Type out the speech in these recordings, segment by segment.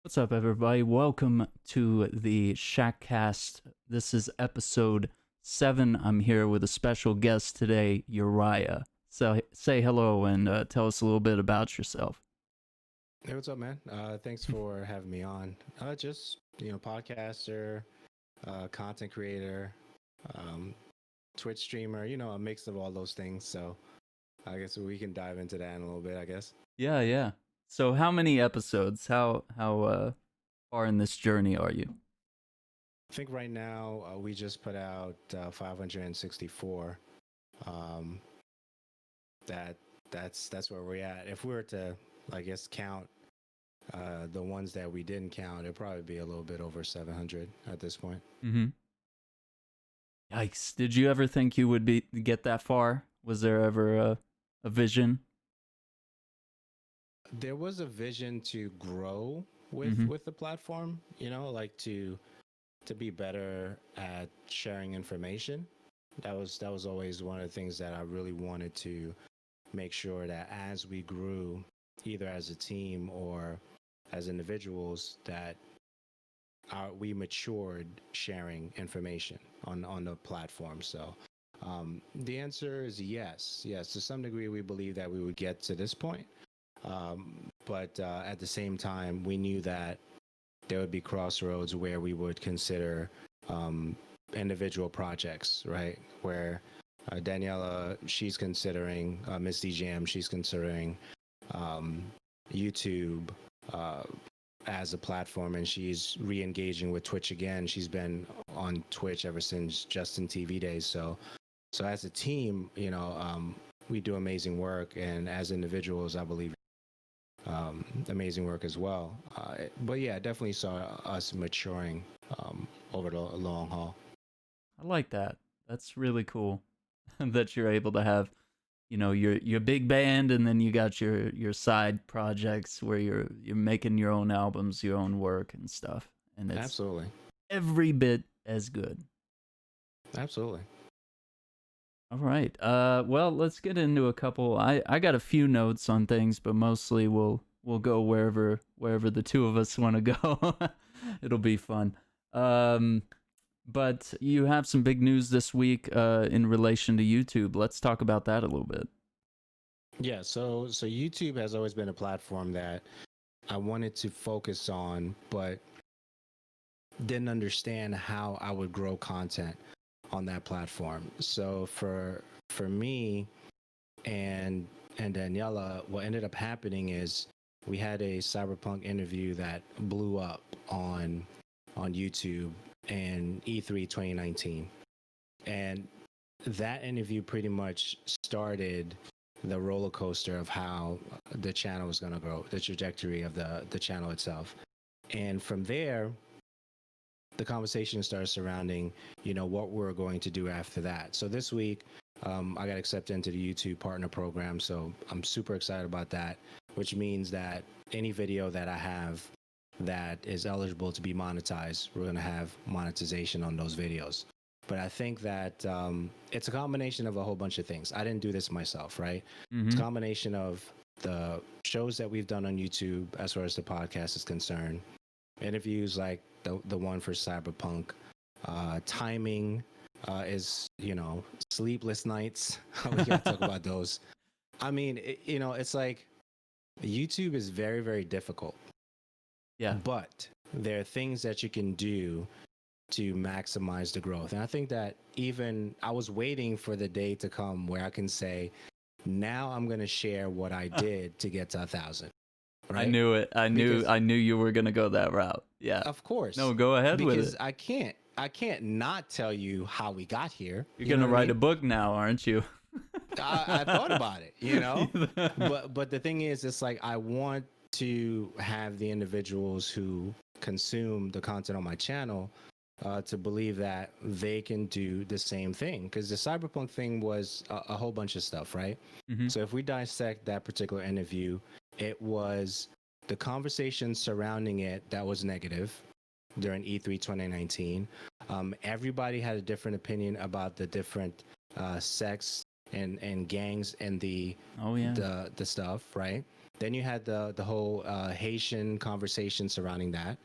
What's up, everybody? Welcome to the Shackcast. This is episode 7. I'm here with a special guest today, Uriyya. So say hello and tell us a little bit about yourself. Hey, what's up, man? Thanks for having me on. Just podcaster, content creator, um, Twitch streamer. A mix of all those things. So I guess we can dive into that in a little bit. I guess. Yeah. So how many episodes? How far in this journey are you? I think right now we just put out 564. Um, that that's where we're at. If we were to, I guess, count the ones that we didn't count, it'd probably be a little bit over 700 at this point. Mm-hmm. Yikes! Did you ever think you would be get that far? Was there ever a vision? There was a vision to grow with Mm-hmm. the platform, like to be better at sharing information. That was always one of the things that I really wanted to make sure that as we grew, either as a team or as individuals, that we matured sharing information on the platform. So the answer is yes, to some degree we believe that we would get to this point. But at the same time, we knew that there would be crossroads where we would consider individual projects, right? Where Daniela, she's considering Miss DJM, she's considering um, YouTube as a platform, and she's re-engaging with Twitch again. She's been on Twitch ever since Justin TV days. So as a team, we do amazing work, and as individuals, I believe amazing work as well. But yeah, I definitely saw us maturing over the long haul. I like that. That's really cool that you're able to have your big band, and then you got your side projects where you're making your own albums, your own work and stuff, and it's Absolutely, every bit as good. absolutely. All right, well, let's get into a couple. I got a few notes on things, but mostly we'll go wherever the two of us want to go. It'll be fun. um but you have some big news this week in relation to YouTube. Let's talk about that a little bit. Yeah, so YouTube has always been a platform that I wanted to focus on, but didn't understand how I would grow content on that platform. So for me and Daniela, what ended up happening is we had a cyberpunk interview that blew up on YouTube in E3 2019. And that interview pretty much started the roller coaster of how the channel was going to grow, the trajectory of the channel itself. And from there, the conversation started surrounding, what we're going to do after that. So this week, I got accepted into the YouTube Partner Program, so I'm super excited about that. Which means that any video that I have that is eligible to be monetized, we're going to have monetization on those videos. But I think that it's a combination of a whole bunch of things. I didn't do this myself, right? It's a Mm-hmm. combination of the shows that we've done on YouTube as far as the podcast is concerned, interviews like the one for Cyberpunk, timing is sleepless nights. We gotta talk about those. I mean, it's like YouTube is very, very difficult, Yeah. but there are things that you can do to maximize the growth. And I think that even I was waiting for the day to come where I can say, now I'm going to share what I did to get to 1,000. I Right? knew it. Because I knew you were gonna go that route. Yeah. of course, No, go ahead with because it. I can't not tell you how we got here. You're You know gonna what I write a mean? book now, aren't you? I thought about it, but the thing is, it's like I want to have the individuals who consume the content on my channel to believe that they can do the same thing, because the cyberpunk thing was a whole bunch of stuff, right? Mm-hmm. So if we dissect that particular interview, it was the conversation surrounding it that was negative during E3 2019. Everybody had a different opinion about the different sects and gangs and Oh yeah. the stuff, right? Then you had the whole Haitian conversation surrounding that,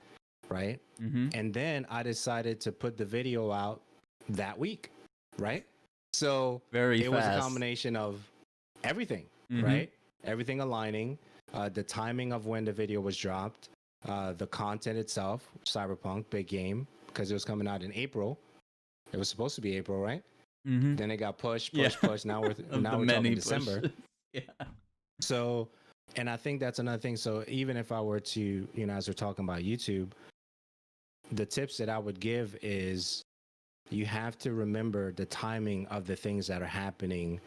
right? Mm-hmm. And then I decided to put the video out that week, right? So Very it was a fast. combination of everything, Mm-hmm. right? Everything aligning, the timing of when the video was dropped, the content itself, Cyberpunk, big game, because it was coming out in April. It was supposed to be April, right? Mm-hmm. Then it got pushed, Yeah. pushed, pushed. Now we're Of the talking many December. pushes. Yeah. So, and I think that's another thing. So even if I were to, as we're talking about YouTube, the tips that I would give is you have to remember the timing of the things that are happening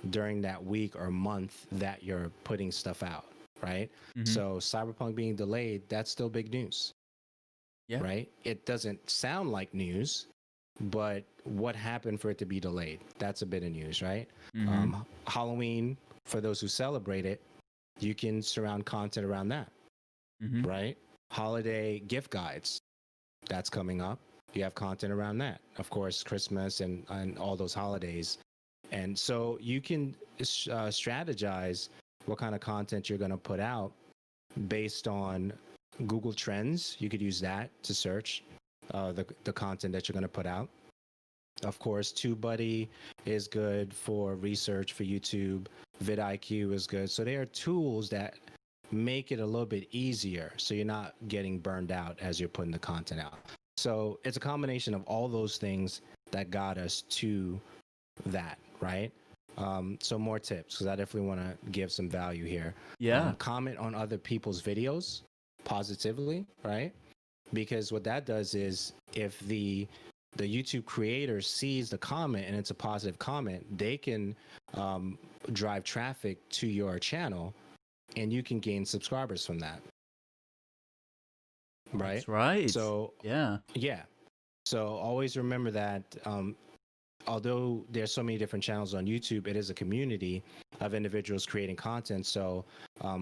during that week or month that you're putting stuff out, right? Mm-hmm. So Cyberpunk being delayed, that's still big news, Yeah. right? It doesn't sound like news, but what happened for it to be delayed? That's a bit of news, right? Mm-hmm. Halloween, for those who celebrate it, you can surround content around that, Mm-hmm. right? Holiday gift guides, that's coming up. You have content around that. Of course, Christmas and all those holidays. And so you can strategize what kind of content you're going to put out based on Google Trends. You could use that to search the content that you're going to put out. Of course, TubeBuddy is good for research for YouTube. vidIQ is good. So there are tools that make it a little bit easier so you're not getting burned out as you're putting the content out. So it's a combination of all those things that got us to that, right? So more tips, because I definitely want to give some value here. Yeah. Comment on other people's videos positively, right? Because what that does is if the YouTube creator sees the comment and it's a positive comment, they can drive traffic to your channel and you can gain subscribers from that. Right. That's right. So, Yeah. yeah. So always remember that although there's so many different channels on YouTube, it is a community of individuals creating content. So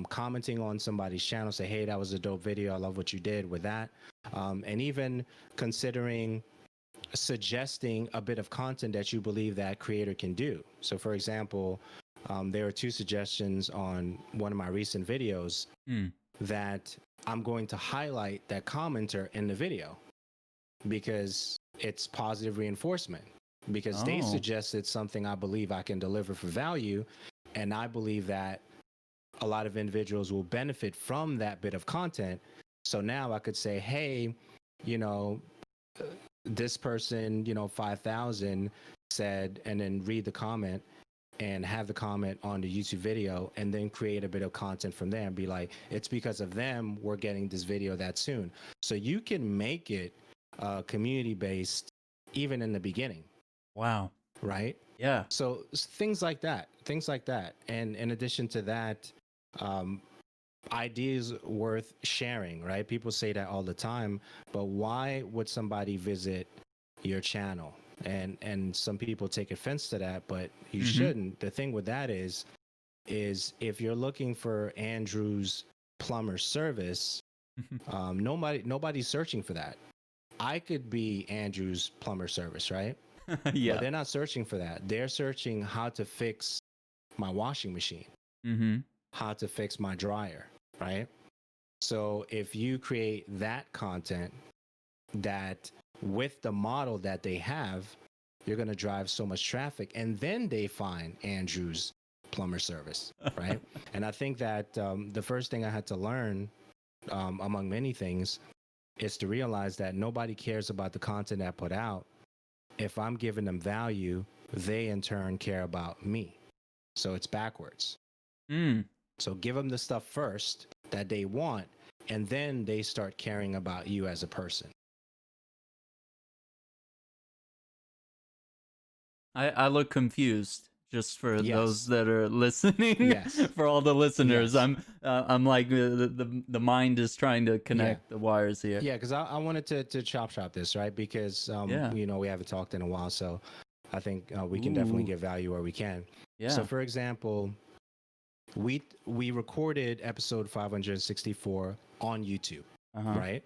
commenting on somebody's channel, say, hey, that was a dope video. I love what you did with that. And even considering suggesting a bit of content that you believe that creator can do. So for example, there are two suggestions on one of my recent videos that I'm going to highlight that commenter in the video because it's positive reinforcement, because they suggested something I believe I can deliver for value. And I believe that a lot of individuals will benefit from that bit of content. So now I could say, hey, you know, this person, 5,000 said, and then read the comment and have the comment on the YouTube video and then create a bit of content from there and be like, it's because of them we're getting this video that soon. So you can make it community based even in the beginning. Wow. Right? Yeah. So things like that. And in addition to that, ideas worth sharing, right? People say that all the time, but why would somebody visit your channel? And some people take offense to that, but you shouldn't. The thing with that is if you're looking for Andrew's plumber service, nobody's searching for that. I could be Andrew's plumber service, right? Yeah. But they're not searching for that. They're searching how to fix my washing machine, how to fix my dryer, right? So if you create that content that with the model that they have, you're going to drive so much traffic, and then they find Andrew's plumber service, right? And I think that the first thing I had to learn, among many things, is to realize that nobody cares about the content I put out. If I'm giving them value, they in turn care about me. So it's backwards. So give them the stuff first that they want, and then they start caring about you as a person. I look confused just for Yes. those that are listening. Yes. For all the listeners, Yes. I'm like the mind is trying to connect the wires here. Yeah, because I wanted to chop this, right? Because we haven't talked in a while, so I think we can definitely give value where we can. Yeah. So for example, we recorded episode 564 on YouTube, right?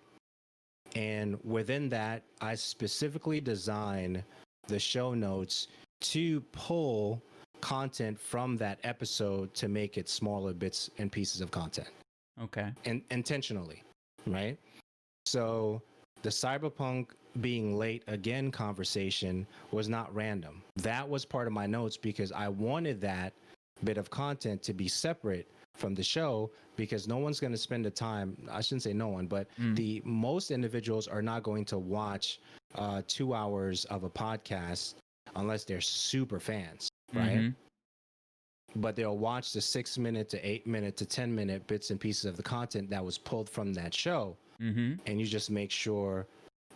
And within that, I specifically designed the show notes to pull content from that episode to make it smaller bits and pieces of content, Okay. and intentionally, right? So the cyberpunk being late again conversation was not random. That was part of my notes because I wanted that bit of content to be separate from the show, because no one's going to spend the time, I shouldn't say no one, but the most individuals are not going to watch 2 hours of a podcast unless they're super fans, right? Mm-hmm. But they'll watch the 6 minute to 8 minute to 10 minute bits and pieces of the content that was pulled from that show. Mm-hmm. And you just make sure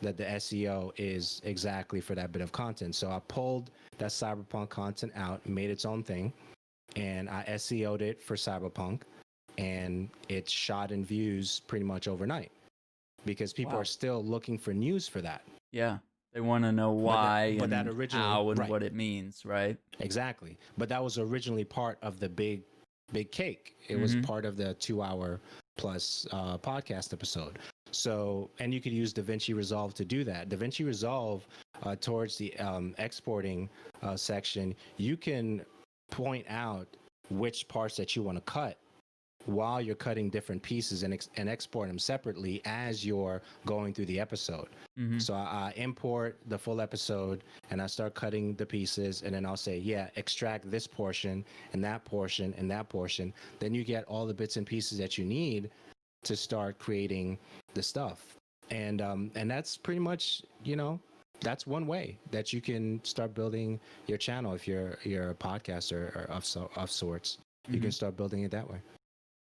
that the SEO is exactly for that bit of content. So I pulled that cyberpunk content out, made its own thing, and I SEO'd it for cyberpunk, and it shot in views pretty much overnight because people Wow. are still looking for news for that. Yeah. They want to know why but that and originally, how and right, what it means, right? exactly. But that was originally part of the big cake. It was part of the 2 hour plus podcast episode. So, and you could use DaVinci Resolve to do that. DaVinci Resolve, towards the exporting section, you can point out which parts that you want to cut while you're cutting different pieces, and export them separately as you're going through the episode. Mm-hmm. So I import the full episode and I start cutting the pieces, and then I'll say, yeah, extract this portion and that portion and that portion. Then you get all the bits and pieces that you need to start creating the stuff. And that's pretty much, that's one way that you can start building your channel. If you're a podcaster or of sorts, you can start building it that way.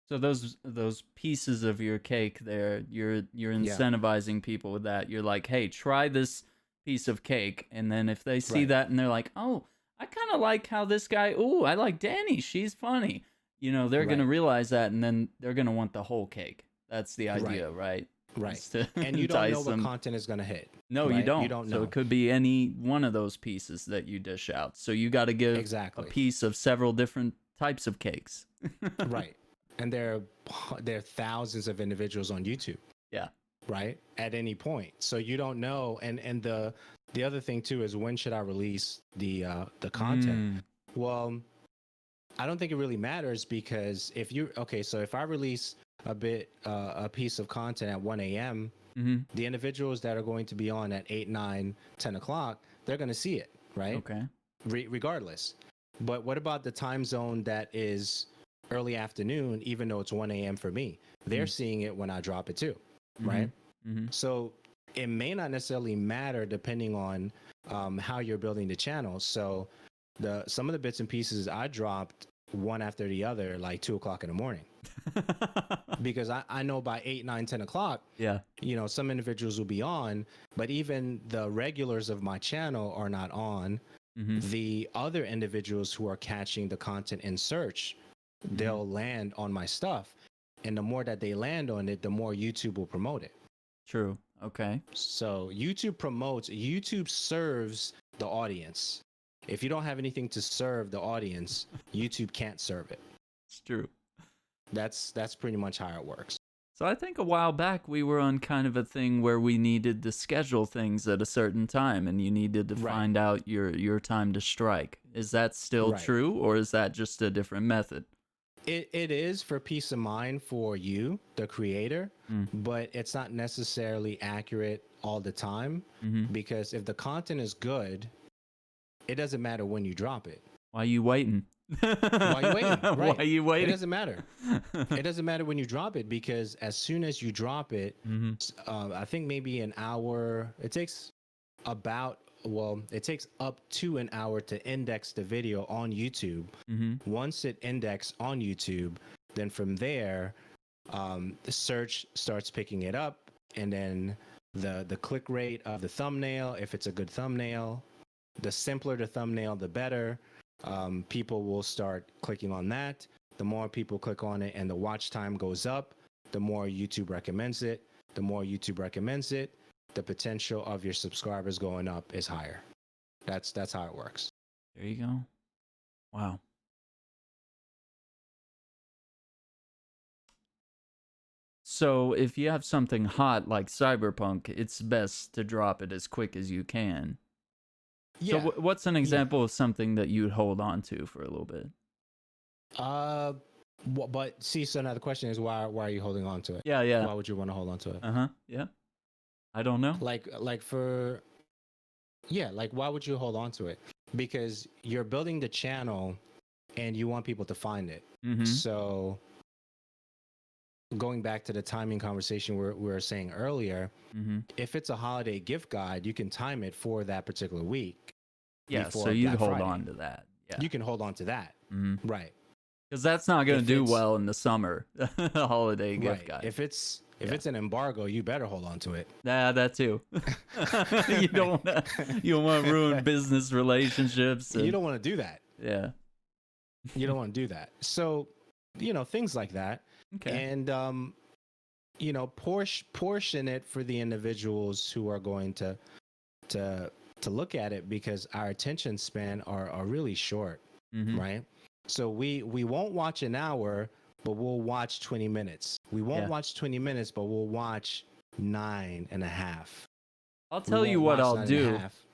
So those pieces of your cake there, you're incentivizing people with that. You're like, hey, try this piece of cake, and then if they see that and they're like, oh, I kind of like how this guy. Ooh, I like Danny. She's funny. They're gonna realize that, and then they're gonna want the whole cake. That's the idea, right? Right. And you don't know what content is gonna hit. No, right? you don't. You don't know. So it could be any one of those pieces that you dish out. So you got to give a piece of several different types of cakes. Right. And there are thousands of individuals on YouTube. Yeah. Right. At any point. So you don't know. And the other thing too is, when should I release the content? Well, I don't think it really matters, because so if I release a piece of content at 1 a.m., the individuals that are going to be on at 8, 9, 10 o'clock, they're going to see it, right? Okay. Regardless. But what about the time zone that is early afternoon, even though it's 1 a.m. for me? They're seeing it when I drop it too, right? So it may not necessarily matter depending on how you're building the channel. So some of the bits and pieces I dropped one after the other, like 2 o'clock in the morning. Because I know by 8, 9, 10 o'clock, some individuals will be on, but even the regulars of my channel are not on. The other individuals who are catching the content in search, they'll land on my stuff. And the more that they land on it, the more YouTube will promote it. True. Okay. So YouTube serves the audience. If you don't have anything to serve the audience, YouTube can't serve it. It's true. That's pretty much how it works. So I think a while back we were on kind of a thing where we needed to schedule things at a certain time, and you needed to find out your time to strike. Is that still true, or is that just a different method? It is for peace of mind for you, the creator, but it's not necessarily accurate all the time, because if the content is good, it doesn't matter when you drop it. Why are you waiting? Why are you waiting? Right. Why are you waiting? It doesn't matter. It doesn't matter when you drop it, because as soon as you drop it, I think maybe an hour. It takes up to an hour to index the video on YouTube. Once it indexes on YouTube, then from there, the search starts picking it up, and then the click rate of the thumbnail, if it's a good thumbnail, the simpler the thumbnail, the better. People will start clicking on that. The more people click on it and the watch time goes up, the more YouTube recommends it. The more YouTube recommends it, the potential of your subscribers going up is higher. That's how it works. There you go. Wow. So if you have something hot like Cyberpunk, it's best to drop it as quick as you can. So Yeah. what's an Yeah. example of something that you'd hold on to for a little bit? Uh, but see, so now the question is, why are you holding on to it? Yeah, yeah. Why would you want to hold on to it? Uh huh. Yeah. I don't know. Like for yeah, like why would you hold on to it? Because you're building the channel and you want people to find it. Mm-hmm. So going back to the timing conversation we were saying earlier, Mm-hmm. if it's a holiday gift guide, you can time it for that particular week Yeah. So before you'd Black hold Friday. on to that. Yeah. You can hold on to that. Mm-hmm. Right. Because that's not going to If do it's well in the summer. Holiday gift right. guide. If Yeah. it's an embargo, you better hold on to it. Nah, that too. you don't want to. You don't want to ruin business relationships. You And, don't want to do that. yeah. You don't want to do that. So, things like that. Okay. And portion it for the individuals who are going to look at it, because our attention span are really short, Mm-hmm. right? So we won't watch an hour, but we'll watch 20 minutes. We won't Yeah. watch 20 minutes, but we'll watch 9.5. I'll We tell you won't what watch I'll nine and a do. half.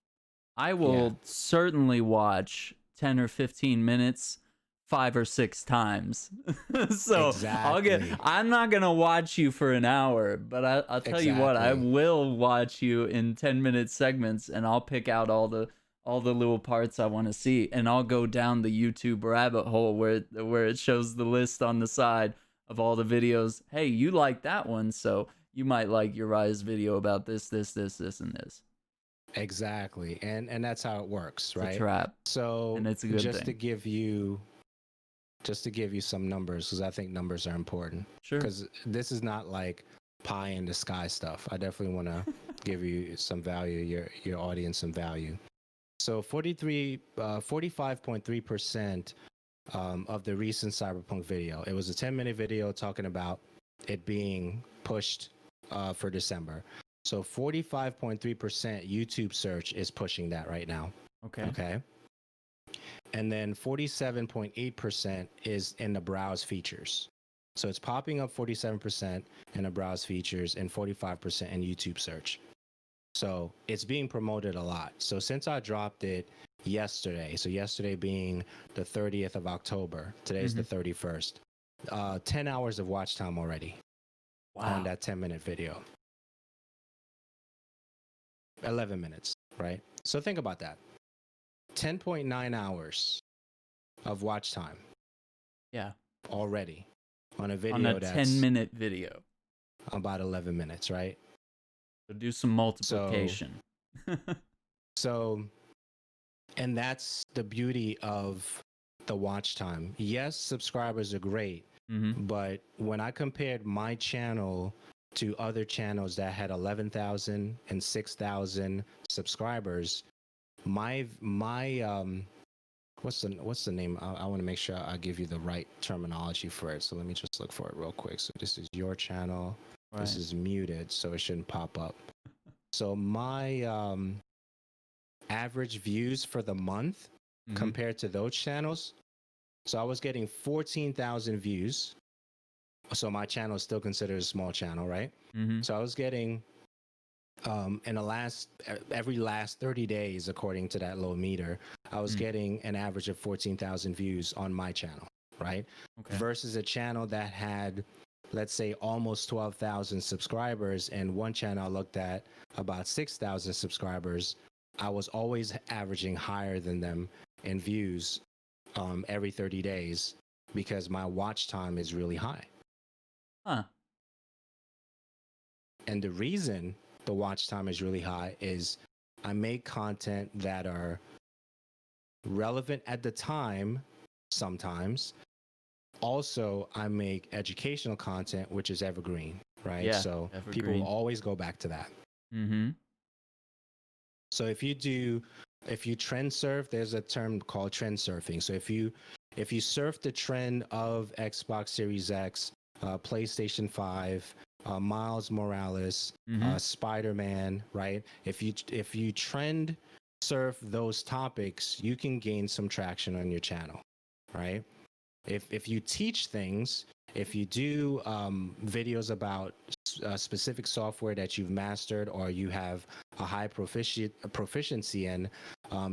I Yeah. will certainly watch 10 or 15 minutes 5 or 6 times. So Exactly. I'm not going to watch you for an hour, but I'll tell you what, I Exactly. will watch you in 10-minute segments, and I'll pick out all the little parts I want to see, and I'll go down the YouTube rabbit hole where it shows the list on the side of all the videos. Hey, you like that one, so you might like Uriah's video about this, this, this, this, and this. Exactly. And that's how it works, It's a right? trap, So and it's a good just thing. to give you some numbers, because I think numbers are important. Sure. Because this is not like pie in the sky stuff. I definitely want to give you some value, your audience some value. So 45.3% of the recent Cyberpunk video. It was a 10-minute video talking about it being pushed for December. So 45.3% YouTube search is pushing that right now. Okay. Okay. And then 47.8% is in the browse features. So it's popping up 47% in the browse features and 45% in YouTube search. So it's being promoted a lot. So since I dropped it yesterday, so yesterday being the 30th of October, today's the 31st, 10 hours of watch time already on Wow. that 10-minute video. 11 minutes, right? So think about that. 10.9 hours of watch time Yeah. already on a On a video that's 10-minute video. about 11 minutes, right? So do some multiplication. So, and that's the beauty of the watch time. Yes, subscribers are great, but when I compared my channel to other channels that had 11,000 and 6,000 subscribers, my what's the name? I want to make sure I give you the right terminology for it. So let me just look for it real quick. So this is your channel. Right. This is muted, so it shouldn't pop up. So my average views for the month compared to those channels. So I was getting 14,000 views. So my channel is still considered a small channel, right? So I was getting in the every last 30 days, according to that low meter, I was getting an average of 14,000 views on my channel, right? Okay. Versus a channel that had, let's say, almost 12,000 subscribers, and one channel I looked at about 6,000 subscribers. I was always averaging higher than them in views every 30 days because my watch time is really high. Huh. And the reason the watch time is really high is I make content that are relevant at the time sometimes. Also, I make educational content, which is evergreen, right? Yeah, So people evergreen. will always go back to that. So if you trend surf, there's a term called trend surfing. So if you surf the trend of Xbox Series X, PlayStation 5, Miles Morales, Spider-Man, right? If you trend surf those topics, you can gain some traction on your channel, right? If you teach things, if you do videos about specific software that you've mastered, or you have a high proficiency in,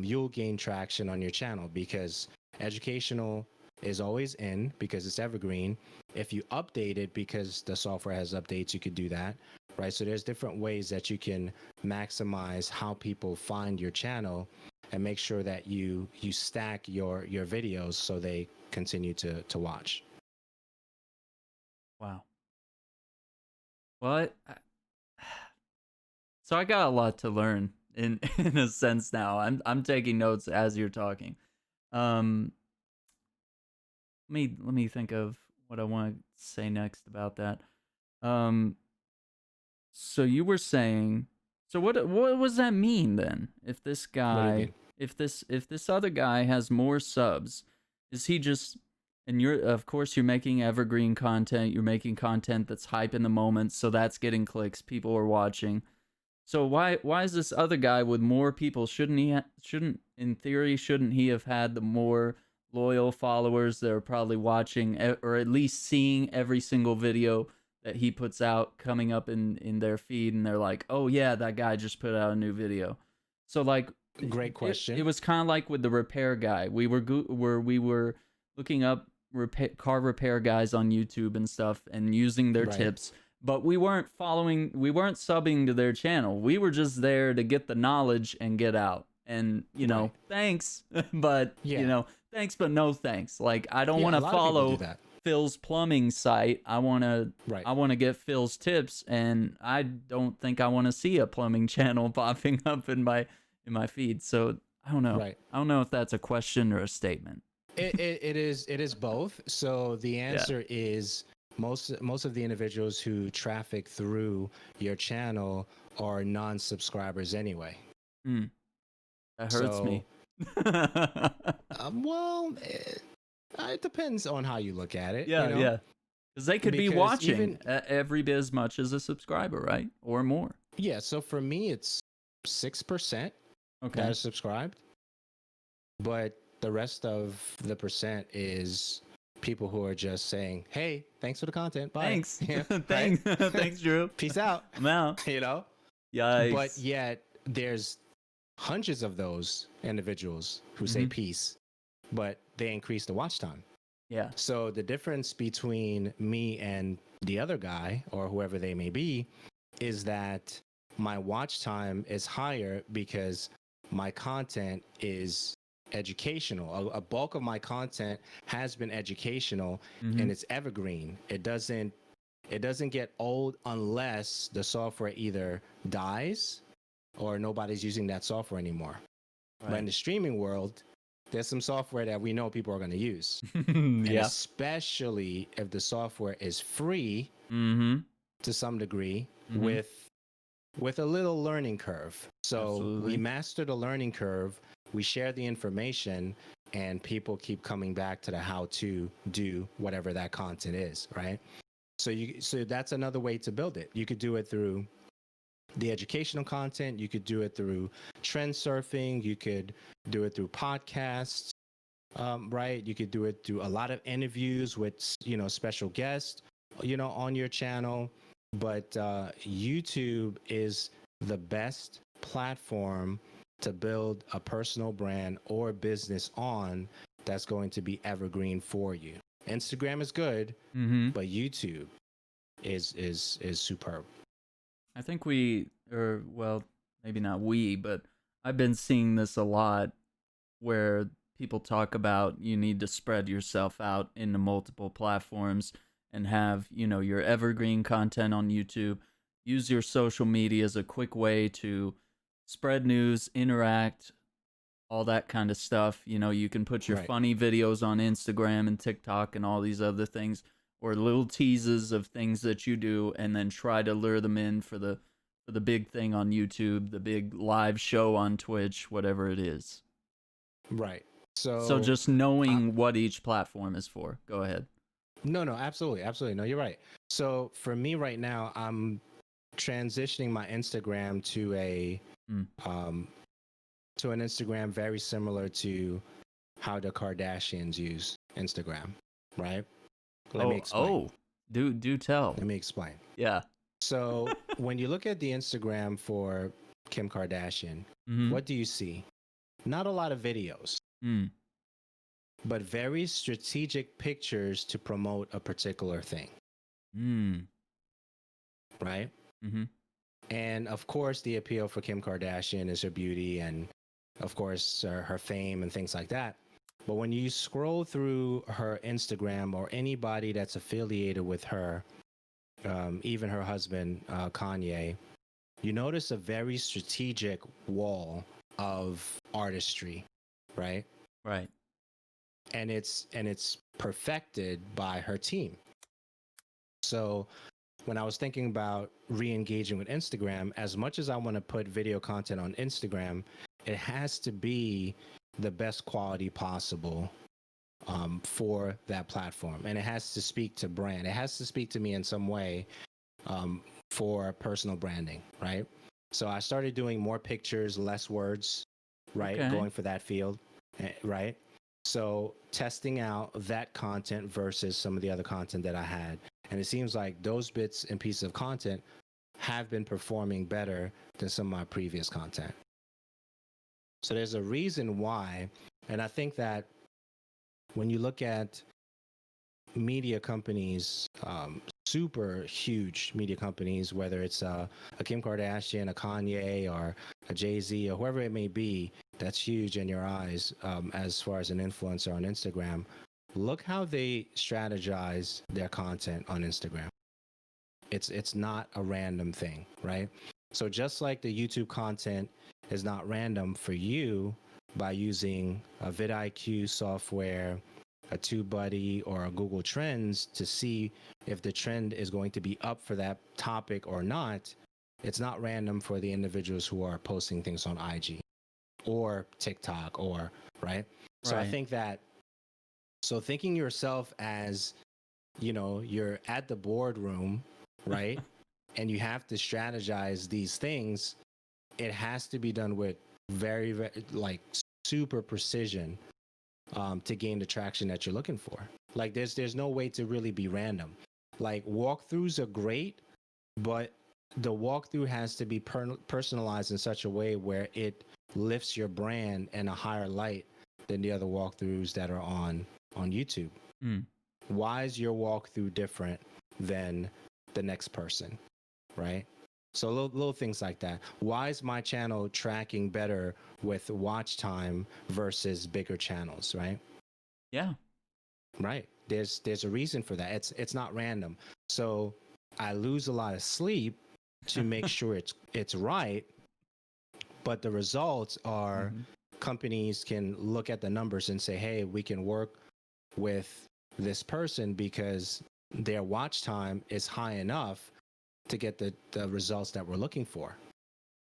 you'll gain traction on your channel because educational is always in because it's evergreen. If you update it because the software has updates, you could do that, right? So there's different ways that you can maximize how people find your channel and make sure that you stack your videos so they continue to watch. Wow. Well, so I got a lot to learn in in a sense now. I'm taking notes as you're talking. Um, let me think of what I want to say next about that. Um, so you were saying, so what does that mean then? If this What do you guy, mean? if this other guy has more subs, is he just, and you're, of course you're making evergreen content, you're making content that's hype in the moment, so that's getting clicks, people are watching. So why is this other guy with more people? Shouldn't in theory shouldn't he have had the more loyal followers that are probably watching or at least seeing every single video that he puts out coming up in their feed, and they're like, "Oh yeah, that guy just put out a new video." So like Great it question. was kind of like with the repair guy. We were looking up car repair guys on YouTube and stuff and using their Right. tips, but we weren't subbing to their channel. We were just there to get the knowledge and get out. And, Right. thanks, but, Yeah. thanks, but no thanks. Like, I don't want Yeah, a to lot of people do follow that. Phil's plumbing site. I want to, Right. I want to get Phil's tips, and I don't think I want to see a plumbing channel popping up in my feed. So I don't know. Right. I don't know if that's a question or a statement. It is both. So the Yeah. answer is most of the individuals who traffic through your channel are non-subscribers anyway. Hmm. That hurts So me. well, it depends on how you look at it, Yeah, yeah. Because they could be because watching even every bit as much as a subscriber, right? Or more. yeah. So for me, it's 6% that Okay. are subscribed, but the rest of the percent is people who are just saying, "Hey, thanks for the content. Bye." Thanks. Yeah, right. Thanks. Thanks, Drew. Peace out. I'm out. you know, but Yikes. yet there's hundreds of those individuals who say Hmm. peace, but they increase the watch time. Yeah. So the difference between me and the other guy or whoever they may be is that my watch time is higher because my content is educational. A bulk of my content has been educational Hmm. and it's evergreen. It doesn't get old unless the software either dies or nobody's using that software anymore. But in Right. the streaming world, there's some software that we know people are going to use. And Yeah. especially if the software is free Hmm. to some degree Hmm. with a little learning curve. So we Absolutely. master the learning curve, we share the information, and people keep coming back to the how to do whatever that content is, right? So that's another way to build it. You could do it through the educational content, you could do it through trend surfing, you could do it through podcasts, right? You could do it through a lot of interviews with special guests, on your channel. But YouTube is the best platform to build a personal brand or business on that's going to be evergreen for you. Instagram is good, Hmm. but YouTube is superb. I think or well, maybe not we, but I've been seeing this a lot where people talk about you need to spread yourself out into multiple platforms and have, your evergreen content on YouTube. Use your social media as a quick way to spread news, interact, all that kind of stuff. You can put your Right. funny videos on Instagram and TikTok and all these other things, or little teases of things that you do, and then try to lure them in for the big thing on YouTube, the big live show on Twitch, whatever it is. Right. So So, just uh, knowing what each platform is for. Go ahead. no, no, absolutely, absolutely. No, you're right. So for me right now, I'm transitioning my Instagram Mm. um, to an Instagram very similar to how the Kardashians use Instagram, right? Let me Oh, explain. oh, do tell. Let me explain. Yeah. So when you look at the Instagram for Kim Kardashian, Mm-hmm. what do you see? Not a lot of videos, Mm. but very strategic pictures to promote a particular thing, Mm. right? Mm-hmm. And of course, the appeal for Kim Kardashian is her beauty and, of course, her fame and things like that. But when you scroll through her Instagram or anybody that's affiliated with her, even her husband, Kanye, you notice a very strategic wall of artistry, right? Right. And it's perfected by her team. So when I was thinking about re-engaging with Instagram, as much as I want to put video content on Instagram, it has to be the best quality possible for that platform, and it has to speak to brand. It has to speak to me in some way um, for personal branding, right? So I started doing more pictures, less words, right? Okay. Going for that field, right? So testing out that content versus some of the other content that I had. And it seems like those bits and pieces of content have been performing better than some of my previous content. So there's a reason why. And I think that when you look at media companies, super huge media companies, whether it's a Kim Kardashian, a Kanye, or a Jay-Z, or whoever it may be, that's huge in your eyes as far as an influencer on Instagram. Look how they strategize their content on Instagram. It's not a random thing, right? So just like the YouTube content is not random for you by using a vidIQ software, a TubeBuddy, or a Google Trends to see if the trend is going to be up for that topic or not, it's not random for the individuals who are posting things on IG or TikTok or right. So I Right. think that thinking yourself as you're at the boardroom, right? And you have to strategize these things. It has to be done with very, very like super precision to gain the traction that you're looking for. Like there's no way to really be random. Like walkthroughs are great, but the walkthrough has to be personalized in such a way where it lifts your brand in a higher light than the other walkthroughs that are on YouTube. Mm. Why is your walkthrough different than the next person, right? So little things like that. Why is my channel tracking better with watch time versus bigger channels, right? Yeah. Right. There's a reason for that. It's not random. So I lose a lot of sleep to make sure it's right, but the results are Mm-hmm. companies can look at the numbers and say, "Hey, we can work with this person because their watch time is high enough to get the results that we're looking for."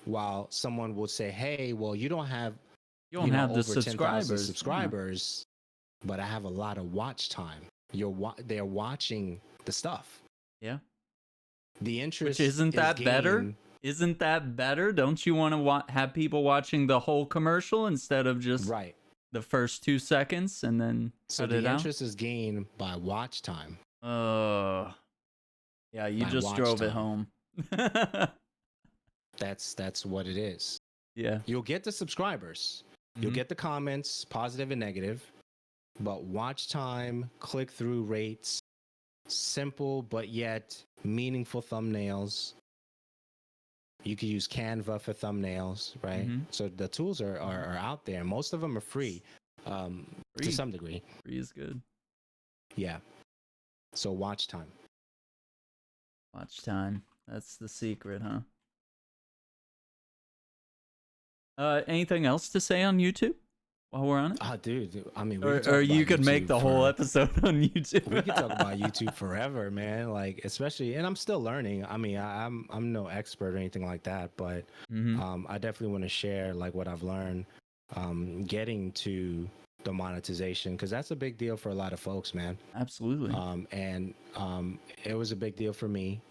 While someone will say, "Hey, well, you don't have, You don't have the over 10,000 subscribers. Yeah. subscribers, but I have a lot of watch time." They're watching the stuff. Yeah. The Which interest isn't is that better? gained. Isn't that better? Don't you want to have people watching the whole commercial instead of just Right. the first 2 seconds and then So cut it the out? interest is gained by watch time. Uh, yeah, you By just watch drove it time. home. That's what it is. Yeah. You'll get the subscribers. You'll Mm-hmm. get the comments, positive and negative, but watch time, click through rates, simple but yet meaningful thumbnails. You could use Canva for thumbnails, right? Mm-hmm. So the tools are out there. Most of them are free to Free. some degree. Free is good. Yeah. So watch time. Watch time. That's the secret, huh? Anything else to say on YouTube while we're on it? Dude, I mean, we could Or talk you about could make YouTube the whole for episode on YouTube. we could talk about YouTube forever, man. Like, especially, and I'm still learning. I mean, I'm no expert or anything like that, but Mm-hmm. I definitely want to share like what I've learned getting to the monetization, because that's a big deal for a lot of folks, man. Absolutely. And it was a big deal for me,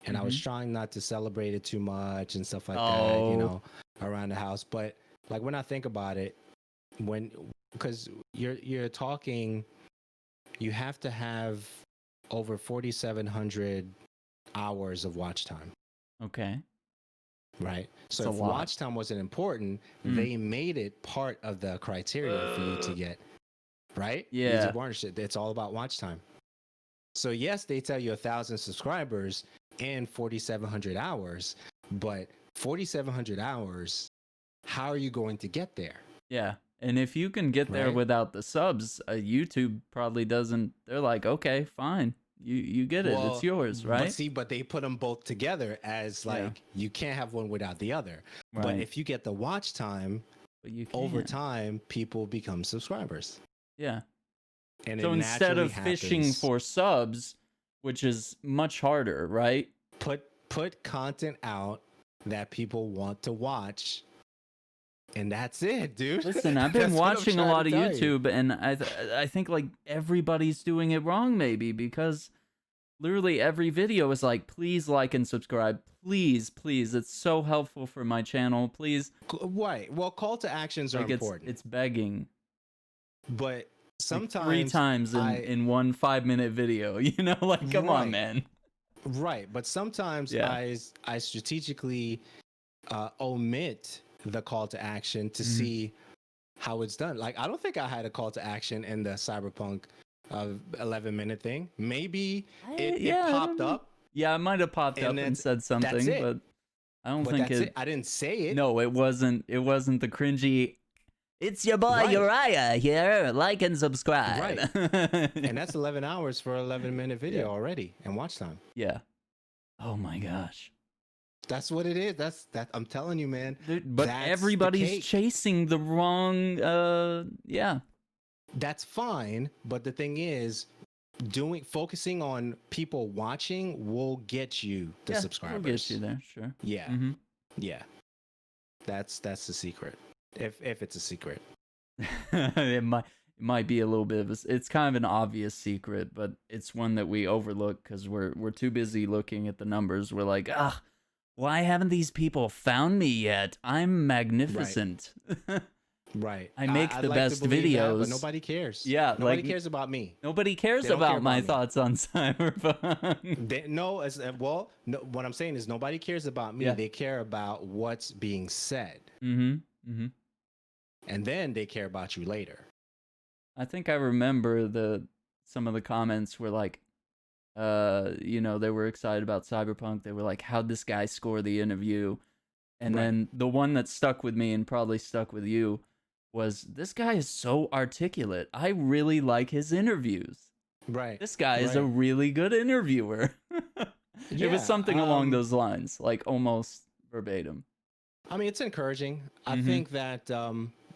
and I Mm-hmm. was trying not to celebrate it too much and stuff like that, Oh. around the house. But like when I think about it, because you're talking, you have to have over 4,700 hours of watch time. Okay. right? It's So a if lot. watch time wasn't important, Mm. they made it part of the criteria for you to get, right? Yeah. YouTube partnership. It's all about watch time. So yes, they tell you 1,000 subscribers and 4,700 hours, but 4,700 hours, how are you going to get there? Yeah. And if you can get there Right? without the subs, YouTube probably doesn't. They're like, okay, fine. You get it. It's Well, yours, but right? see, but they put them both together as Yeah. like you can't have one without the other. But Right. if you get the watch time, But you over can. time, people become subscribers. Yeah. And it So instead naturally of fishing happens. for subs, which is much harder, right? Put content out that people want to watch, and that's it, dude. Listen, I've been That's what I'm watching a trying to lot of tell you. YouTube, and I think like everybody's doing it wrong, maybe, because literally every video is like, please like and subscribe, please, please. It's so helpful for my channel, please. Right. Well, call to actions are Like important, it's begging but like 3 sometimes times in one 5-minute video. You know, like come on, right, man. right. But sometimes Yeah. I strategically omit the call to action to Mhm. see how it's done. Like I don't think I had a call to action in the Cyberpunk 11-minute thing. Maybe it Yeah, I popped don't know. up Yeah, it might have popped and up and said that's something, it. but I don't But think that's it. it. I didn't say it. No, it wasn't. It wasn't the cringy. It's your boy Right. Uriyya here. Like and subscribe. Right. And that's 11 hours for an 11-minute video Yeah. already and watch time. Yeah. Oh my gosh. That's what it is. That I'm telling you, man. But That's the everybody's cake. chasing the wrong. Yeah. That's fine, but the thing is, focusing on people watching will get you the Yeah, subscribers. we'll get you there. Sure. Yeah. Mm-hmm. Yeah. That's the secret. If it's a secret. It might be a little bit of it's kind of an obvious secret, but it's one that we overlook because we're too busy looking at the numbers. We're like, ah, why haven't these people found me yet? I'm magnificent. Right. I make I'd the like to best believe that, videos. but nobody cares. Yeah, Nobody like cares about me. nobody cares They don't care about my about me. thoughts on Cyberpunk. What I'm saying is nobody cares about me. Yeah. They care about what's being said, Mm-hmm. Mm-hmm. and then they care about you later. I think I remember some of the comments were like, they were excited about Cyberpunk. They were like, how'd this guy score the interview? And Right. then the one that stuck with me and probably stuck with you was, this guy is so articulate. I really like his interviews. Right. This guy is a really good interviewer. It was something along those lines, like almost verbatim. I mean, it's encouraging. I think that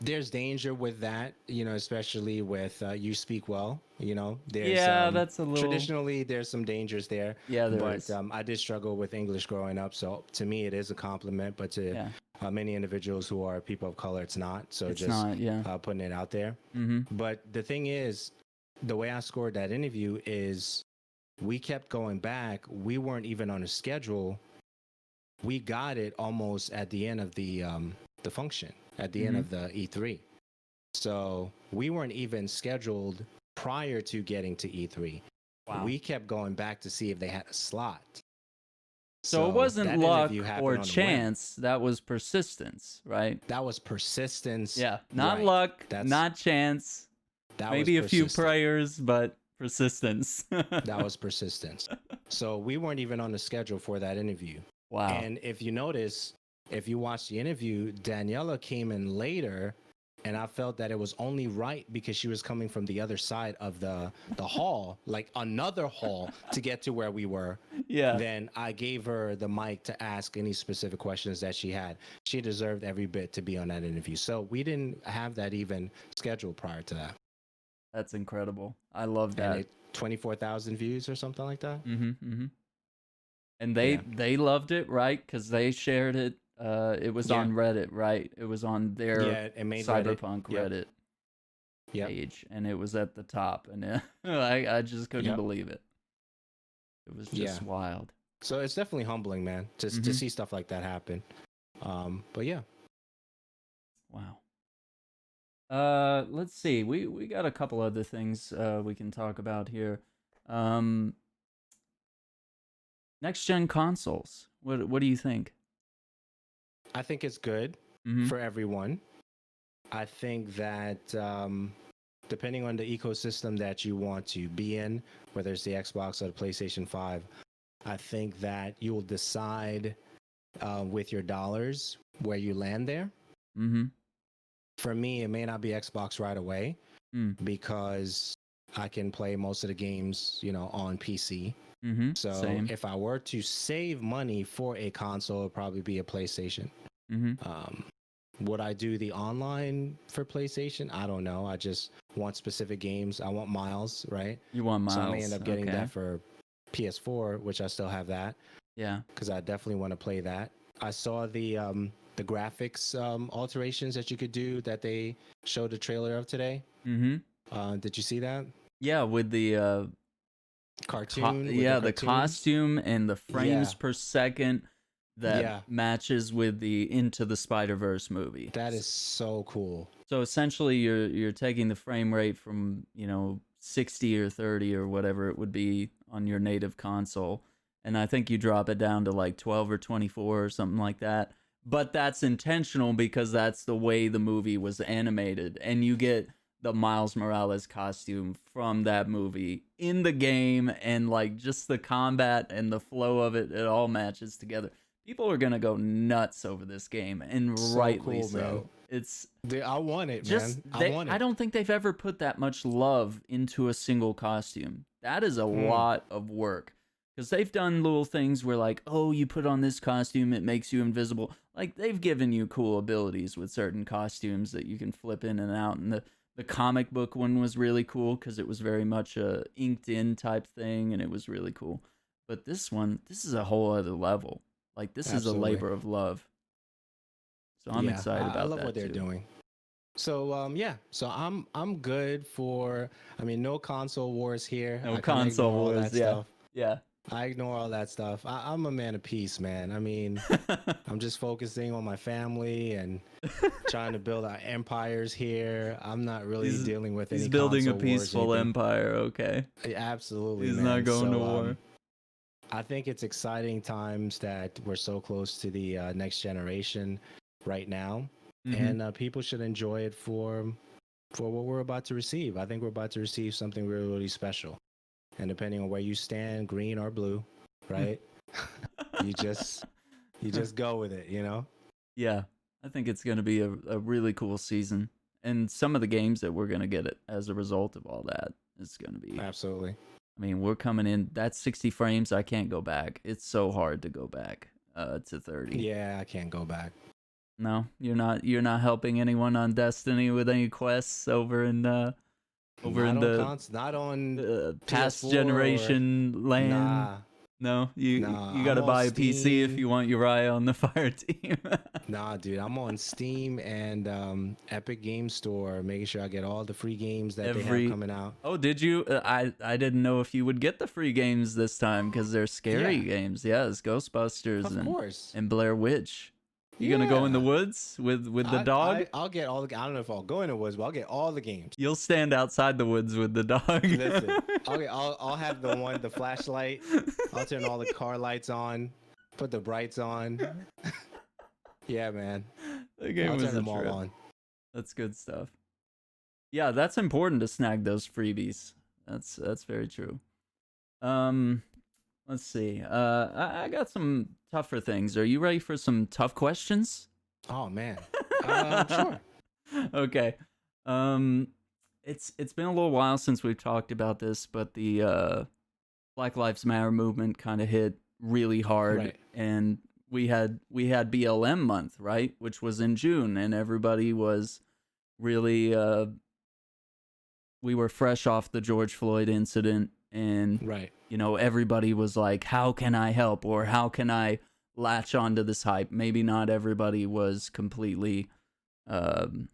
there's danger with that, especially with you speak well, there's That's a little traditionally there's some dangers there. Yeah, there but is. I did struggle with English growing up, so to me it is a compliment, but to many individuals who are people of color, it's not. So It's just not, putting it out there. Mm-hmm. But the thing is, the way I scored that interview is we kept going back. We weren't even on a schedule. We got it almost at the end of the function, at the end of the E3. So we weren't even scheduled prior to getting to E3. Wow. We kept going back to see if they had a slot. So it wasn't luck or on chance. That was persistence, right? That was persistence. Yeah, not Right. luck, not chance. That Maybe a was few persistent. prayers, but persistence. That was persistence. So we weren't even on the schedule for that interview. Wow. And if you notice, if you watch the interview, Daniela came in later, and I felt that it was only right because she was coming from the other side of the hall, like another hall, to get to where we were. Yeah. Then I gave her the mic to ask any specific questions that she had. She deserved every bit to be on that interview. So we didn't have that even scheduled prior to that. That's incredible. I love that. And 24,000 views or something like that. And they loved it, right? Because they shared it. It was on Reddit, right? It was on their Cyberpunk Reddit page, and it was at the top, and I just couldn't believe it. It was just wild. So it's definitely humbling, man, to see stuff like that happen. But yeah. Wow. Let's see. We got a couple other things we can talk about here. Next gen consoles. What do you think? I think it's good Mm-hmm. for everyone. I think that depending on the ecosystem that you want to be in, whether it's the Xbox or the PlayStation 5, I think that you will decide with your dollars where you land there. Mm-hmm. For me, it may not be Xbox right away Mm. because I can play most of the games, on PC. Mm-hmm. So Same. if I were to save money for a console, it'd probably be a PlayStation. Mm-hmm. Um, would I do the online for PlayStation? I don't know. I just want specific games. I want Miles, right? You want So I may end Miles? up getting Okay. that for PS4, which I still have that Yeah. because I definitely want to play that. I saw the graphics alterations that you could do that they showed the trailer of today. Mm-hmm. Did you see that Yeah, with the cartoon with the yeah, the cartoon? costume and the frames Yeah, per second that yeah, matches with the Into the Spider-Verse movie. that is so cool. So essentially you're taking the frame rate from, 60 or 30 or whatever it would be on your native console, and I think you drop it down to like 12 or 24 or something like that. But that's intentional because that's the way the movie was animated, and you get the Miles Morales costume from that movie in the game, and like just the combat and the flow of it all matches together. People are going to go nuts over this game, and So rightly cool, man. so. It's I want it, just man. I want I it. don't think they've ever put that much love into a single costume. That is a Mm, lot of work, because they've done little things where like, oh, you put on this costume, it makes you invisible. Like, they've given you cool abilities with certain costumes that you can flip in and out. And the comic book one was really cool because it was very much a inked in type thing, and it was really cool. But this one, this is a whole other level. Like, this is a absolutely. labor of love. So I'm Yeah, excited I about love what that they're too. doing. So yeah, so I'm good for. I mean, no console wars here. No I kind of console ignore all wars, that yeah. stuff. Yeah. I ignore all that stuff. I'm a man of peace, man. I mean, I'm just focusing on my family and trying to build our empires here. I'm not really he's dealing with he's any building a console wars, peaceful anything. empire, okay? Absolutely, He's not man. going to So war. I think it's exciting times that we're so close to the next generation right now, Mm-hmm. and people should enjoy it for what we're about to receive. I think we're about to receive something really, really special. And depending on where you stand, green or blue, right? you just you just go with it, you know? Yeah, I think it's going to be a really cool season. And some of the games that we're going to get it as a result of all that is going to be. Absolutely. I mean, we're coming in. That's 60 frames. I can't go back. It's so hard to go back to 30. Yeah, I can't go back. No, you're not. You're not helping anyone on Destiny with any quests over Not in on the cons, not on past PS4 or generation land. nah, No, you got I'm to on buy a PC if Steam. you want Uriyya on the fire team. Nah, dude, I'm on Steam and Epic Game Store, making sure I get all the free games that they have Every coming out. Oh, did you? I didn't know if you would get the free games this time because they're scary Yeah, games. Yes, Ghostbusters of course. and Blair Witch. You gonna go in the Yeah. woods with the dog? I'll get all the. I don't know if I'll go in the woods, but I'll get all the games. You'll stand outside the woods with the dog. Listen, I'll have the flashlight. I'll turn all the car lights on, put the brights on. Yeah, man. The game I'll was turn a them all trip. on. That's good stuff. Yeah, that's important to snag those freebies. That's very true. Um, let's see. I got some tougher things. Are you ready for some tough questions? Oh man. Sure. Okay. Um, it's been a little while since we've talked about this, but the Black Lives Matter movement kind of hit really hard, Right. and we had BLM month, right, which was in June, and everybody was really we were fresh off the George Floyd incident, and Right. everybody was like, how can I help, or how can I latch onto this hype? Maybe not everybody was completely um,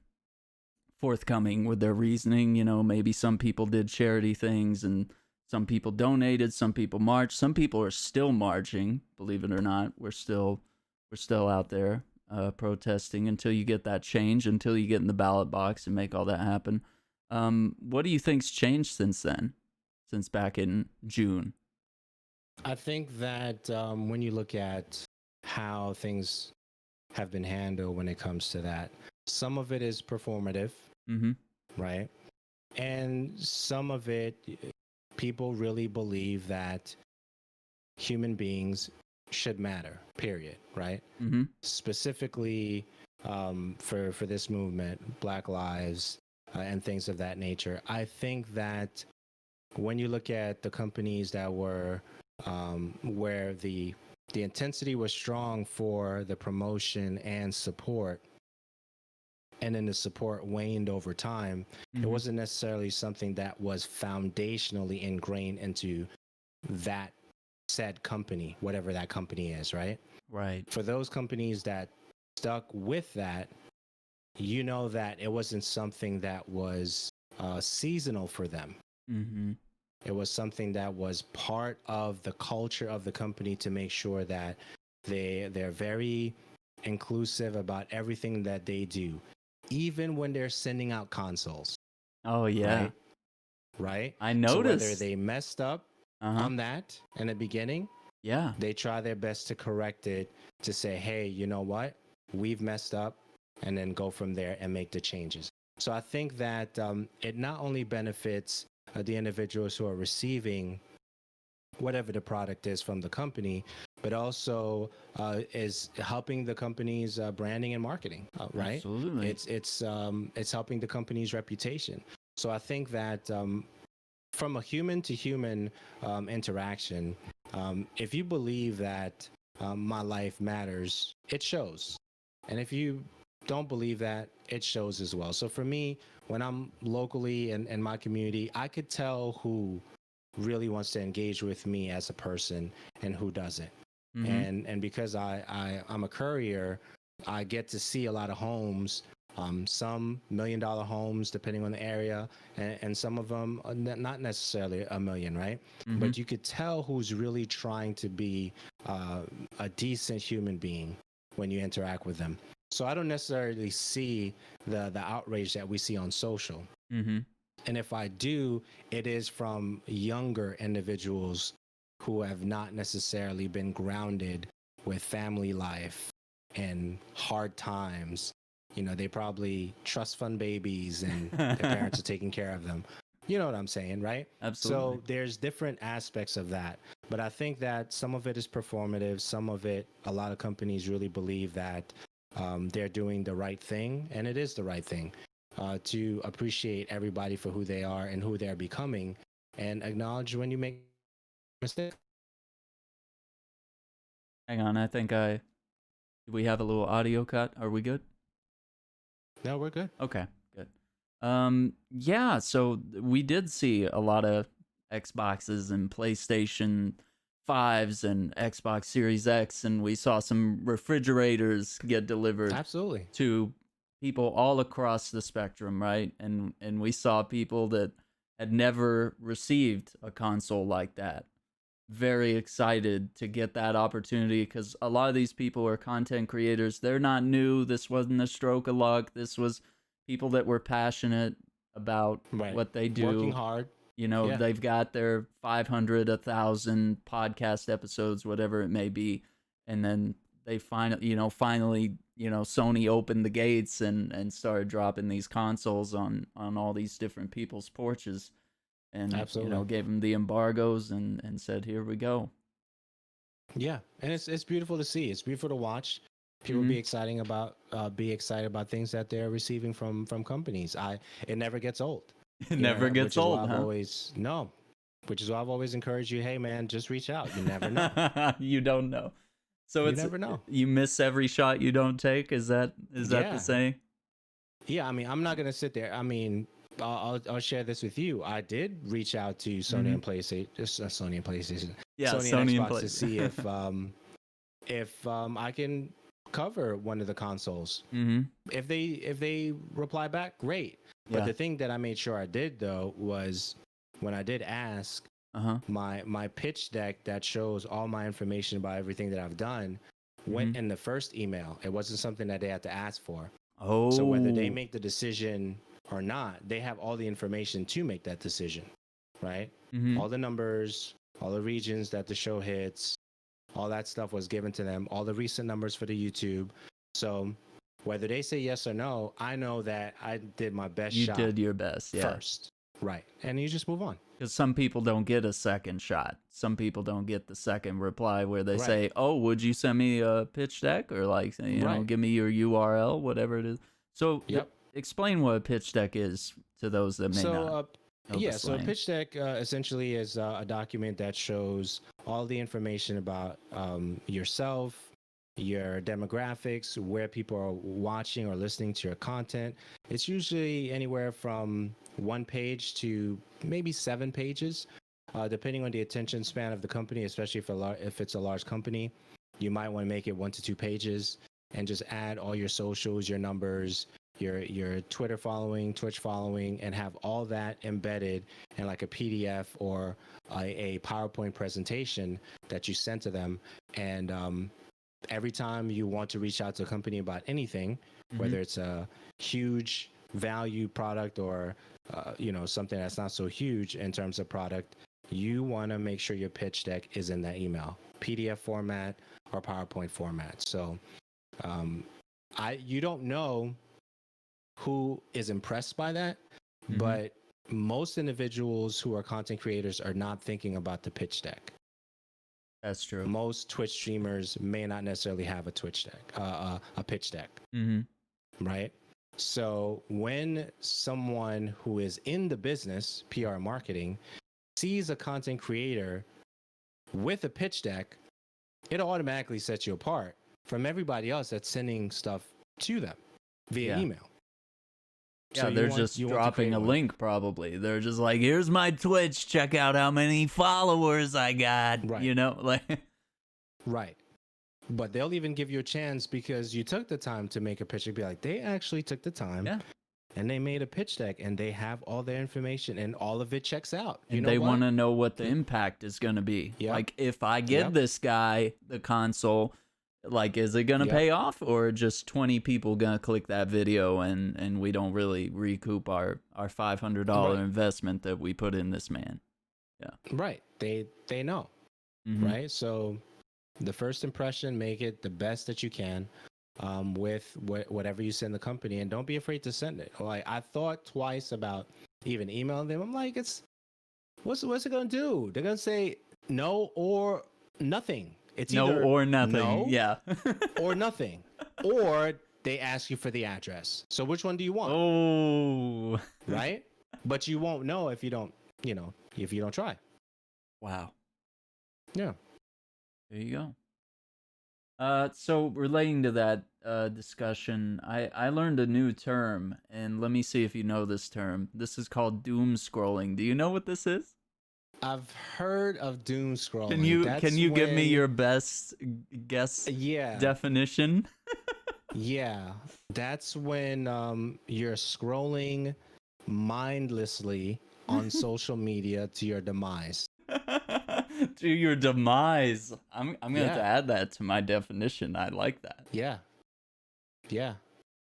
forthcoming with their reasoning. Maybe some people did charity things, and some people donated, some people marched, some people are still marching. Believe it or not, we're still out there protesting until you get that change, until you get in the ballot box and make all that happen. What do you think's changed since then, since back in June? I think that when you look at how things have been handled when it comes to that. Some of it is performative, Mm-hmm. right? And some of it, people really believe that human beings should matter, period, right? Mm-hmm. Specifically, for this movement, Black Lives, and things of that nature. I think that when you look at the companies that were where the intensity was strong for the promotion and support, and then the support waned over time, it Mm-hmm. wasn't necessarily something that was foundationally ingrained into that said company, whatever that company is, right? Right. For those companies that stuck with that, you know that it wasn't something that was seasonal for them. Mm-hmm. It was something that was part of the culture of the company to make sure that they're very inclusive about everything that they do, even when they're sending out consoles, Oh yeah. right? Right. I So whether noticed. they messed up Uh-huh. on that in the beginning, Yeah. they try their best to correct it, to say, hey, you know what, we've messed up, and then go from there and make the changes. So I think that it not only benefits the individuals who are receiving whatever the product is from the company, but also is helping the company's branding and marketing, right? Absolutely. It's helping the company's reputation. So I think that from a human to human interaction, if you believe that my life matters, it shows. And if you don't believe that, it shows as well. So for me, when I'm locally in my community, I could tell who really wants to engage with me as a person and who doesn't. Mm-hmm. And because I'm a courier, I get to see a lot of homes, some $1 million homes depending on the area, and some of them not necessarily a million, right? Mm-hmm. But you could tell who's really trying to be a decent human being when you interact with them. So I don't necessarily see the outrage that we see on social. Mm-hmm. And if I do, it is from younger individuals who have not necessarily been grounded with family life and hard times. You know, they probably trust fund babies and their parents are taking care of them. You know what I'm saying, right? Absolutely. So there's different aspects of that. But I think that some of it is performative. Some of it, a lot of companies really believe that they're doing the right thing, and it is the right thing to appreciate everybody for who they are and who they're becoming, and acknowledge when you make mistakes. Hang on, I think we have a little audio cut. Are we good? No, we're good. Okay, good. Yeah, so we did see a lot of Xboxes and PlayStation 5s and Xbox Series X, and we saw some refrigerators get delivered Absolutely. to people all across the spectrum, right? And we saw people that had never received a console like that. Very excited to get that opportunity because a lot of these people are content creators. They're not new. This wasn't a stroke of luck. This was people that were passionate about Right. what they Working do. hard. You know, Yeah. they've got their 500, 1,000 podcast episodes, whatever it may be. And then they finally, Sony opened the gates and started dropping these consoles on all these different people's porches and, Absolutely. gave them the embargoes and said, here we go. Yeah, and it's beautiful to see. It's beautiful to watch. People Mm-hmm. be excited about things that they're receiving from companies. It never gets old. It You never know, gets which is why old, I've huh? always no, which is why I've always encouraged you. Hey, man, just reach out. You never know. You don't know. So You it's never know. you miss every shot you don't take. Is that the Yeah, saying? yeah. I mean, I'm not gonna sit there. I mean, I'll share this with you. I did reach out to Sony Mm-hmm. and PlayStation, just Sony and PlayStation, Yeah, Sony and Sony and Xbox Play. to see if I can cover one of the consoles. Mm-hmm. If they reply back, great. But Yeah. the thing that I made sure I did though was when I did ask, Uh-huh. my pitch deck that shows all my information about everything that I've done Mm-hmm. went in the first email. It wasn't something that they had to ask for. So whether they Oh. make the decision or not, they have all the information to make that decision, right? Mm-hmm. All the numbers, all the regions that the show hits, all that stuff was given to them, all the recent numbers for the YouTube. So whether they say yes or no, I know that I did my best You shot did your best, yeah. first. Right. And you just move on. Because some people don't get a second shot. Some people don't get the second reply where they Right. say, "Oh, would you send me a pitch deck?" or like, you know, Right. give me your URL, whatever it is. So, Yep. explain what a pitch deck is to those that may not So, know the yeah, so a slang. pitch deck essentially is a document that shows all the information about yourself, your demographics, where people are watching or listening to your content. It's usually anywhere from 1 page to maybe 7 pages, depending on the attention span of the company, especially if it's a large company. You might want to make it 1 to 2 pages and just add all your socials, your numbers, your Twitter following, Twitch following, and have all that embedded in like a PDF or a PowerPoint presentation that you send to them. And every time you want to reach out to a company about anything, whether it's a huge value product or something that's not so huge in terms of product, you want to make sure your pitch deck is in that email, PDF format or PowerPoint format. So you don't know who is impressed by that, but most individuals who are content creators are not thinking about the pitch deck. That's true. Most Twitch streamers may not necessarily have a Twitch deck, a pitch deck, right? So when someone who is in the business, PR marketing, sees a content creator with a pitch deck, it automatically sets you apart from everybody else that's sending stuff to them via email. Yeah, So they're just dropping a link probably. They're just like, here's my Twitch, check out how many followers I got, right. you know? Like, right. But they'll even give you a chance because you took the time to make a pitch deck. Be like, they actually took the time and they made a pitch deck and they have all their information and all of it checks out. And they want to know what the impact is going to be. Yep. Like, if I give this guy the console, like, is it going to pay off, or just 20 people going to click that video and we don't really recoup our $500 investment that we put in this man? Yeah. Right. They know. Right. So the first impression, make it the best that you can with whatever you send the company, and don't be afraid to send it. Like, I thought twice about even emailing them. I'm like, what's it going to do? They're going to say no or nothing. It's no either or nothing. No yeah. or nothing. Or they ask you for the address. So which one do you want? Oh. Right? But you won't know if you don't try. Wow. Yeah. There you go. So relating to that discussion, I learned a new term, and let me see if you know this term. This is called doom scrolling. Do you know what this is? I've heard of doom scrolling. Can you give me your best guess definition? Yeah. That's when you're scrolling mindlessly on social media to your demise. To your demise. I'm going to have to add that to my definition. I like that. Yeah. Yeah.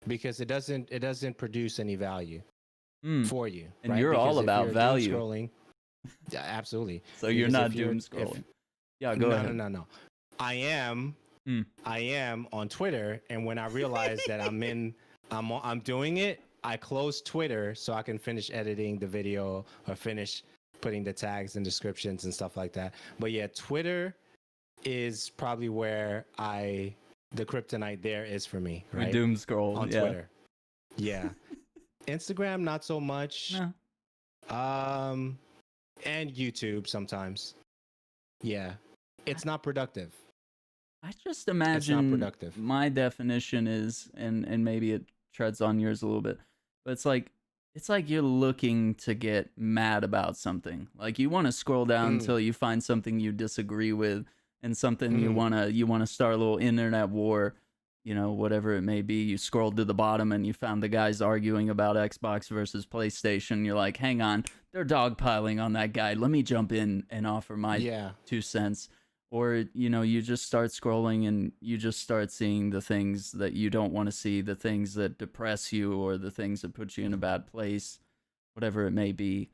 Because it doesn't produce any value for you. And right? you're because all about value. Doom scrolling, absolutely. So you're not doom scrolling. Yeah, go ahead. No. I am on Twitter, and when I realize that I'm doing it, I close Twitter so I can finish editing the video or finish putting the tags and descriptions and stuff like that. But yeah, Twitter is probably where the kryptonite there is for me. Right? We doom scroll on Twitter. Yeah. Instagram, not so much. No. And YouTube sometimes. Yeah. It's not productive. I just imagine it's not productive. My definition is, and maybe it treads on yours a little bit, but it's like you're looking to get mad about something. Like, you want to scroll down until you find something you disagree with, and something you wanna start a little internet war, whatever it may be. You scrolled to the bottom and you found the guys arguing about Xbox versus PlayStation. You're like, hang on, they're dogpiling on that guy. Let me jump in and offer my 2 cents. Or, you just start scrolling and you just start seeing the things that you don't want to see, the things that depress you, or the things that put you in a bad place, whatever it may be.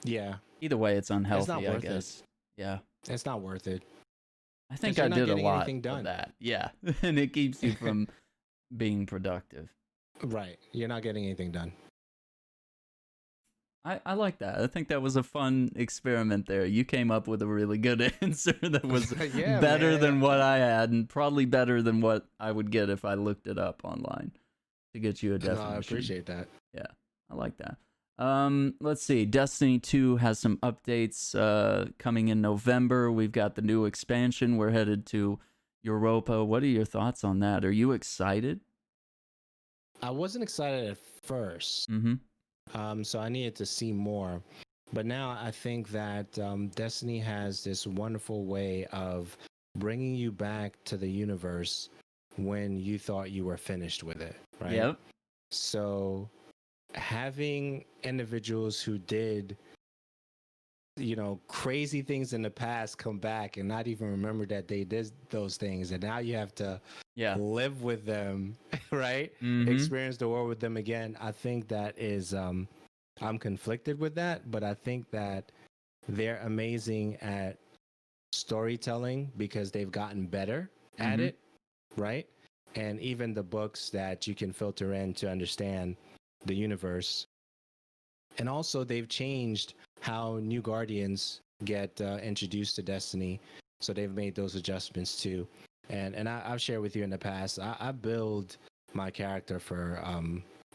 Yeah. Either way, it's unhealthy, I guess. Yeah. It's not worth it. I think I did a lot of that. Yeah. And it keeps you from being productive. Right. You're not getting anything done. I like that. I think that was a fun experiment there. You came up with a really good answer that was Yeah, better man. than what I had, and probably better than what I would get if I looked it up online to get you a No, I definition. appreciate that. Yeah, I like that. Let's see. Destiny 2 has some updates coming in November. We've got the new expansion. We're headed to Europa. What are your thoughts on that? Are you excited? I wasn't excited at first, Mm-hmm. so I needed to see more. But now I think that Destiny has this wonderful way of bringing you back to the universe when you thought you were finished with it, right? Yep. So having individuals who did, crazy things in the past come back and not even remember that they did those things, and now you have to Yeah. live with them, right? Mm-hmm. Experience the world with them again. I think that is I'm conflicted with that, but I think that they're amazing at storytelling because they've gotten better at Mm-hmm. it, right? And even the books that you can filter in to understand the universe. And also, they've changed how new Guardians get introduced to Destiny. So they've made those adjustments too. And I've shared with you in the past. I build my character for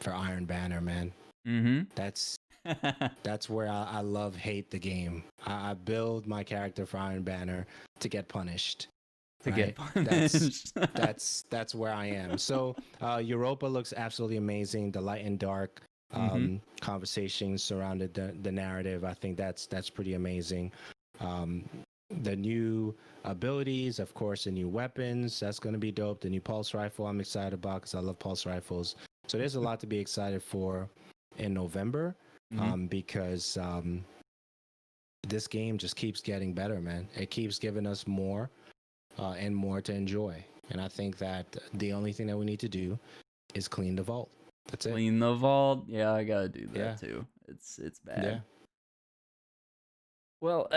Iron Banner, man. Mm-hmm. That's where I love hate the game. I build my character for Iron Banner to get punished, To get right? That's punished. that's where I am. So Europa looks absolutely amazing. The light and dark Mm-hmm. conversations surrounded the narrative. I think that's pretty amazing. Um, the new abilities, of course, the new weapons. That's going to be dope. The new pulse rifle, I'm excited about because I love pulse rifles. So there's a lot to be excited for in November Mm-hmm. because this game just keeps getting better, man. It keeps giving us more and more to enjoy. And I think that the only thing that we need to do is clean the vault. That's it. Clean the vault. Yeah, I gotta do Yeah. that too. It's Yeah. bad. Well,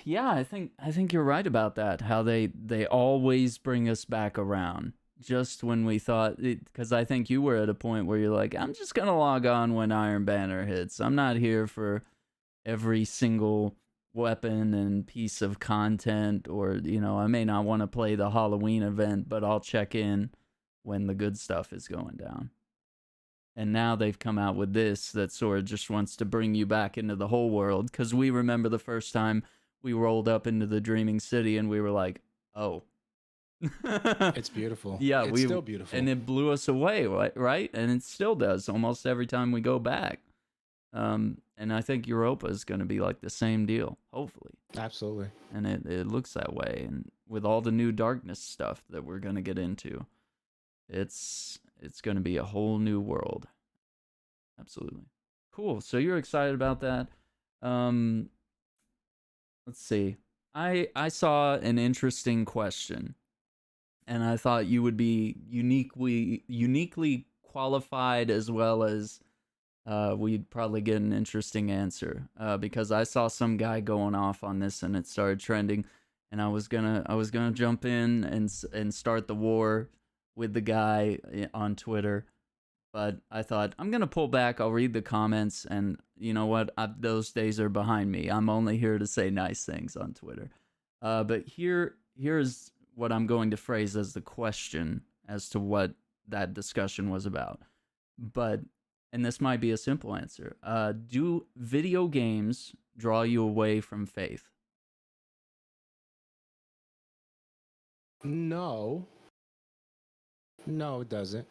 yeah, I think you're right about that. How they always bring us back around just when we thought it. Because I think you were at a point where you're like, I'm just gonna log on when Iron Banner hits. I'm not here for every single weapon and piece of content, or I may not want to play the Halloween event, but I'll check in when the good stuff is going down. And now they've come out with this that sort of just wants to bring you back into the whole world, because we remember the first time we rolled up into the Dreaming City and we were like, oh. It's beautiful. Yeah, It's still beautiful. and it blew us away, right? And it still does almost every time we go back. And I think Europa is going to be like the same deal, hopefully. Absolutely. And it looks that way. And with all the new darkness stuff that we're going to get into, it's going to be a whole new world. Absolutely. Cool. So you're excited about that. Um, let's see. I saw an interesting question, and I thought you would be uniquely qualified, as well as we'd probably get an interesting answer, because I saw some guy going off on this and it started trending, and I was gonna jump in and start the war with the guy on Twitter, but I thought I'm gonna pull back. I'll read the comments, and you know what? Those days are behind me. I'm only here to say nice things on Twitter. But here's what I'm going to phrase as the question as to what that discussion was about. But and this might be a simple answer. Do video games draw you away from faith? No. No, it doesn't.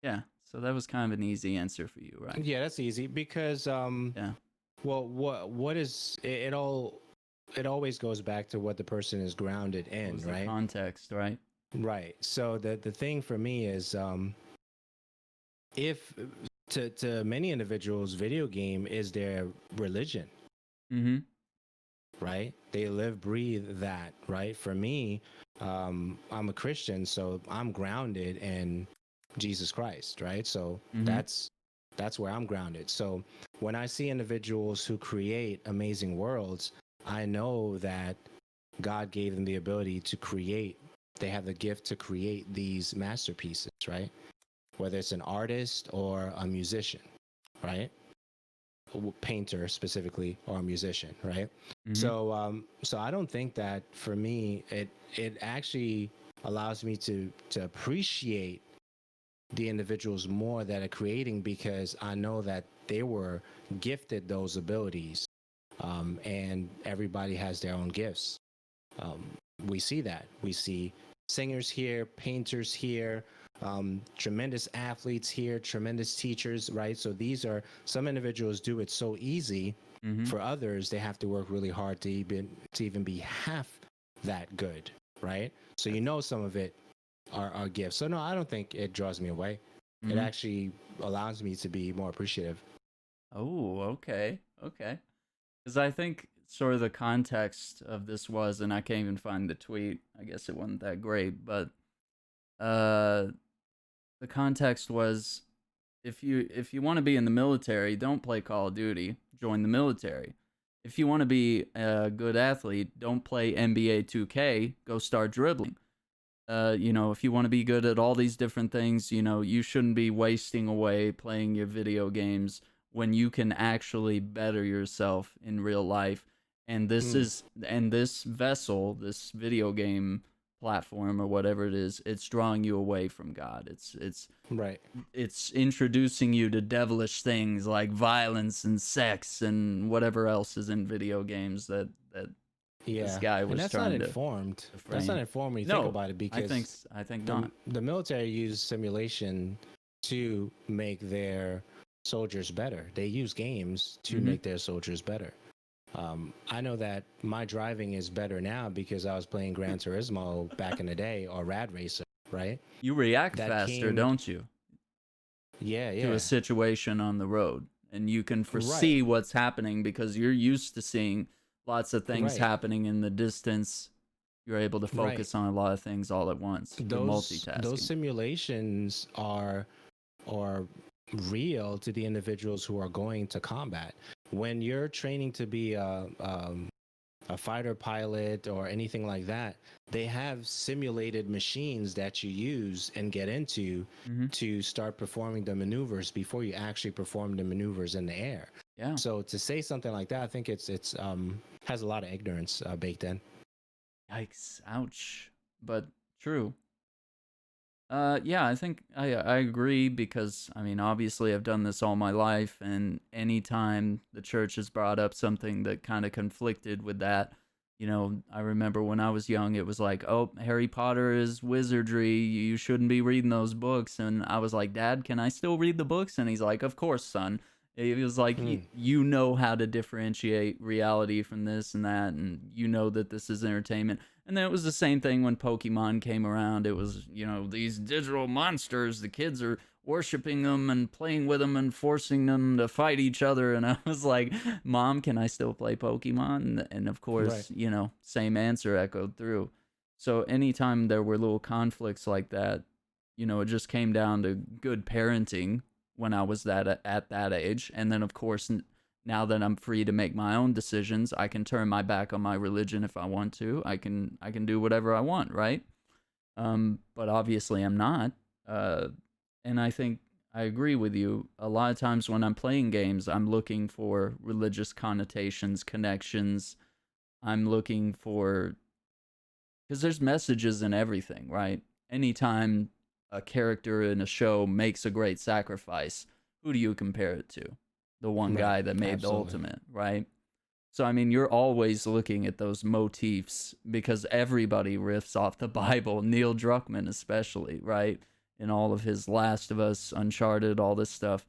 Yeah. So that was kind of an easy answer for you, right? Yeah, that's easy because Yeah. well, what is it all it always goes back to what the person is grounded What in, was the right? context, right? Right. So the thing for me is if to many individuals video game is their religion, Mm-hmm. right? They live breathe that, right? For me, I'm a Christian, so I'm grounded in Jesus Christ, right? So Mm-hmm. that's where I'm grounded. So when I see individuals who create amazing worlds, I know that God gave them the ability to create they have the gift to create these masterpieces, right? Whether it's an artist or a musician, right? Painter specifically or a musician, right? Mm-hmm. So I don't think that for me it actually allows me to appreciate the individuals more that are creating, because I know that they were gifted those abilities, and everybody has their own gifts. Um, we see that. We see singers here, painters here, tremendous athletes here, tremendous teachers, right? So these are, some individuals do it so easy. Mm-hmm. For others, they have to work really hard to even be half that good, right? So you know some of it are gifts. So no, I don't think it draws me away. It Mm-hmm. actually allows me to be more appreciative. Oh, okay. Okay. Because I think sort of the context of this was, and I can't even find the tweet. I guess it wasn't that great, but uh, the context was, if you want to be in the military, don't play Call of Duty. Join the military. If you want to be a good athlete, don't play NBA 2K. Go start dribbling. If you want to be good at all these different things, you shouldn't be wasting away playing your video games when you can actually better yourself in real life. And Mm, this vessel, this video game platform or whatever it is, it's drawing you away from God. right. It's introducing you to devilish things like violence and sex and whatever else is in video games that this Yeah, guy and was that's not trying to informed. That's not frame. informed when you think No, about it, I think because I think the not. the military use simulation to make their soldiers better. They use games to Mm-hmm. make their soldiers better. I know that my driving is better now because I was playing Gran Turismo back in the day, or Rad Racer, right? You react That faster, came, don't you, yeah, to a yeah, situation on the road, and you can right, foresee what's happening because you're used to seeing lots of things right, happening in the distance. You're able to right. focus on a lot of things all at once. You're Those multitasking. simulations are real to the individuals who are going to combat. When you're training to be a fighter pilot or anything like that, they have simulated machines that you use and get into Mm-hmm. to start performing the maneuvers before you actually perform the maneuvers in the air. Yeah. So to say something like that, I think it's has a lot of ignorance baked in. Yikes. Ouch. But true. Yeah, I think I agree because I mean, obviously, I've done this all my life, and anytime the church has brought up something that kind of conflicted with that, I remember when I was young, it was like, "Oh, Harry Potter is wizardry. You shouldn't be reading those books." And I was like, "Dad, can I still read the books?" And he's like, "Of course, son." He was like, Hmm. You know how to differentiate reality from this and that, and you know that this is entertainment." And then it was the same thing when Pokemon came around. It was, these digital monsters. The kids are worshiping them and playing with them and forcing them to fight each other. And I was like, Mom, can I still play Pokemon? And of Right. course, same answer echoed through. So anytime there were little conflicts like that, it just came down to good parenting when I was at that age. And then, of course, now that I'm free to make my own decisions, I can turn my back on my religion if I want to. I can do whatever I want, right? But obviously I'm not. Uh, and I think I agree with you. A lot of times when I'm playing games, I'm looking for religious connotations, connections. I'm looking for, because there's messages in everything, right? Anytime a character in a show makes a great sacrifice, who do you compare it to? The one Right. guy that made the Absolutely. ultimate, right? So I mean, you're always looking at those motifs because everybody riffs off the Bible. Neil Druckmann, especially, right? In all of his Last of Us, Uncharted, all this stuff.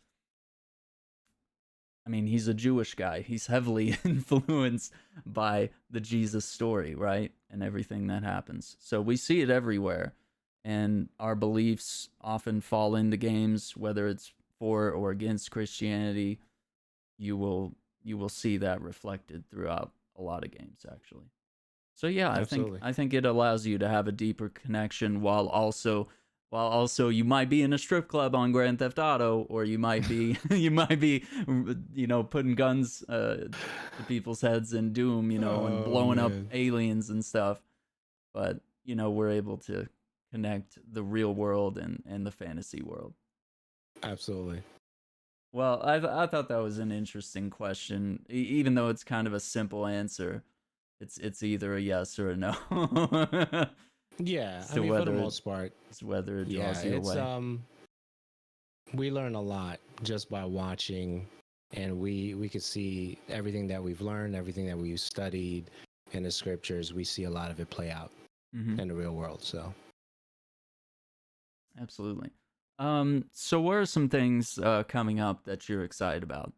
I mean, he's a Jewish guy. He's heavily influenced by the Jesus story, right? And everything that happens. So we see it everywhere. And our beliefs often fall into games, whether it's for or against Christianity. You will you will see that reflected throughout a lot of games actually. So yeah, I think Absolutely. I think it allows you to have a deeper connection while also you might be in a strip club on Grand Theft Auto, or you might be putting guns to people's heads in Doom, and Oh blowing up man. aliens and stuff. But we're able to connect the real world and the fantasy world. Absolutely. Well, I thought that was an interesting question, even though it's kind of a simple answer. It's either a yes or a no. Yeah, as I to mean, for the whether it most part, as to whether it yeah, draws you it's away. we learn a lot just by watching, and we could see everything that we've learned, everything that we've studied in the scriptures. We see a lot of it play out Hmm. in the real world. So Absolutely. So what are some things coming up that you're excited about?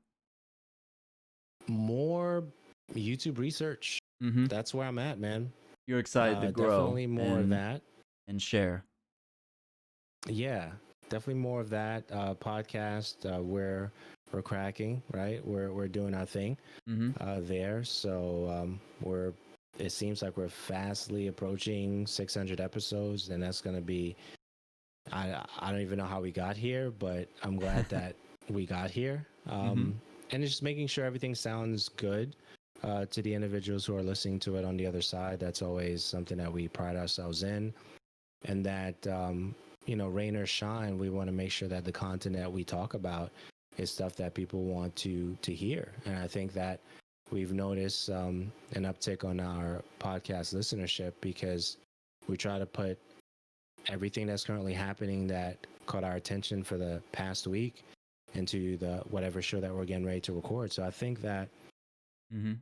more YouTube research. Hmm. That's where I'm at, man. You're excited to grow Definitely more of that. and share. Yeah, definitely more of that. Podcast where we're cracking, right? We're doing our thing Hmm. there. So we're. It seems like we're fastly approaching 600 episodes, and that's going to be. I don't even know how we got here, but I'm glad that we got here. Hmm. And it's just making sure everything sounds good to the individuals who are listening to it on the other side. That's always something that we pride ourselves in, and that rain or shine, we want to make sure that the content that we talk about is stuff that people want to hear. And I think that we've noticed an uptick on our podcast listenership because we try to put everything that's currently happening that caught our attention for the past week into the whatever show that we're getting ready to record. So I think that Hmm.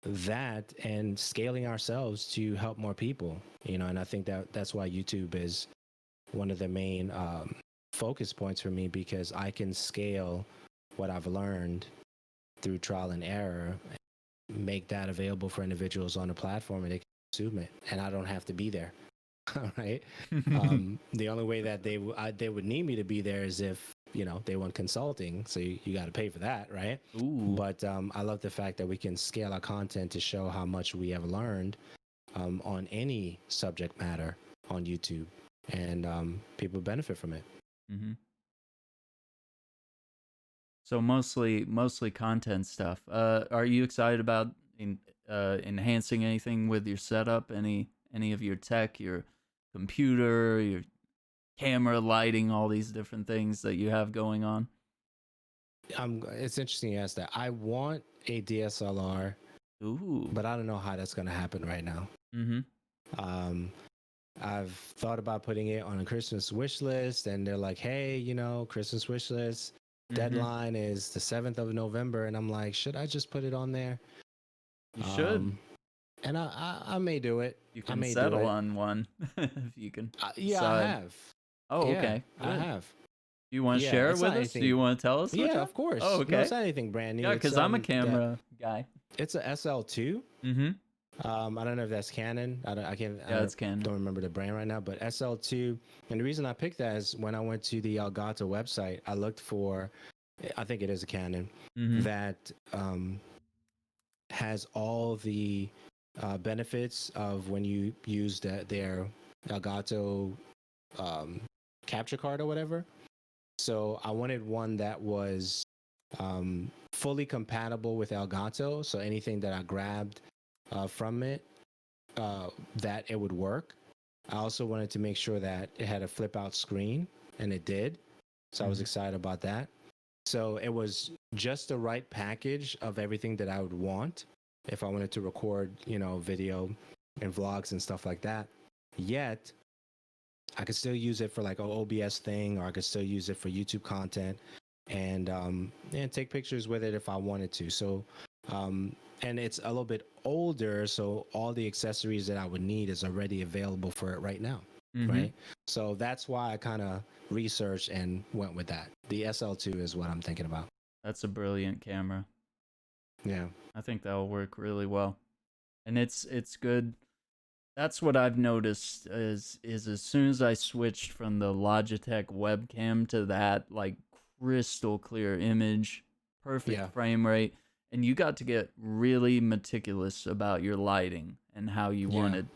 that and scaling ourselves to help more people, and I think that that's why YouTube is one of the main focus points for me, because I can scale what I've learned through trial and error, make that available for individuals on the platform, and they can consume it, and I don't have to be there. All right. The only way that they would need me to be there is if they want consulting, so you got to pay for that, right? Ooh. But I love the fact that we can scale our content to show how much we have learned on any subject matter on YouTube, and people benefit from it. Hmm. So mostly content stuff. Are you excited about enhancing anything with your setup? Any of your tech, your computer, your camera, lighting, all these different things that you have going on? It's interesting you ask that. I want a DSLR, Ooh. but I don't know how that's going to happen right now. Mm-hmm. Um, I've thought about putting it on a Christmas wish list, and they're like, "Hey, Christmas wish list Mm-hmm. deadline is the 7th of November," and I'm like, "Should I just put it on there?" You should. Um, and I may do it. You I can may do settle it. on one if you can Yeah, I decide. have. Oh, Yeah, okay. I Good. have. Do you want to Yeah, share it it's not with us? Do anything. you want to tell us which Yeah, one? of Oh, course. No, okay. it's not anything brand new. Yeah, It's because I'm a that camera guy. it's a SL2. Mm-hmm. I don't know if that's Canon. I can't. Yeah, it's Canon. don't remember the brand right now, but SL2. And the reason I picked that is when I went to the Elgato website, I looked for. I think it is a Canon Mm-hmm. that has all the benefits of when you use their Elgato um, capture card or whatever. So I wanted one that was fully compatible with Elgato. So anything that I grabbed from it, that it would work. I also wanted to make sure that it had a flip out screen, and it did. So I was Mm-hmm. excited about that. So it was just the right package of everything that I would want if I wanted to record, video and vlogs and stuff like that. Yet I could still use it for like an OBS thing, or I could still use it for YouTube content, and take pictures with it if I wanted to. So and it's a little bit older, so all the accessories that I would need is already available for it right now. Mm-hmm. Right. So that's why I kind of researched and went with that. The SL2 is what I'm thinking about. That's a brilliant camera. Yeah. I think that'll work really well. And it's good. That's what I've noticed is as soon as I switched from the Logitech webcam to that like crystal clear image, perfect Yeah. frame rate, and you got to get really meticulous about your lighting and how you Yeah. wanted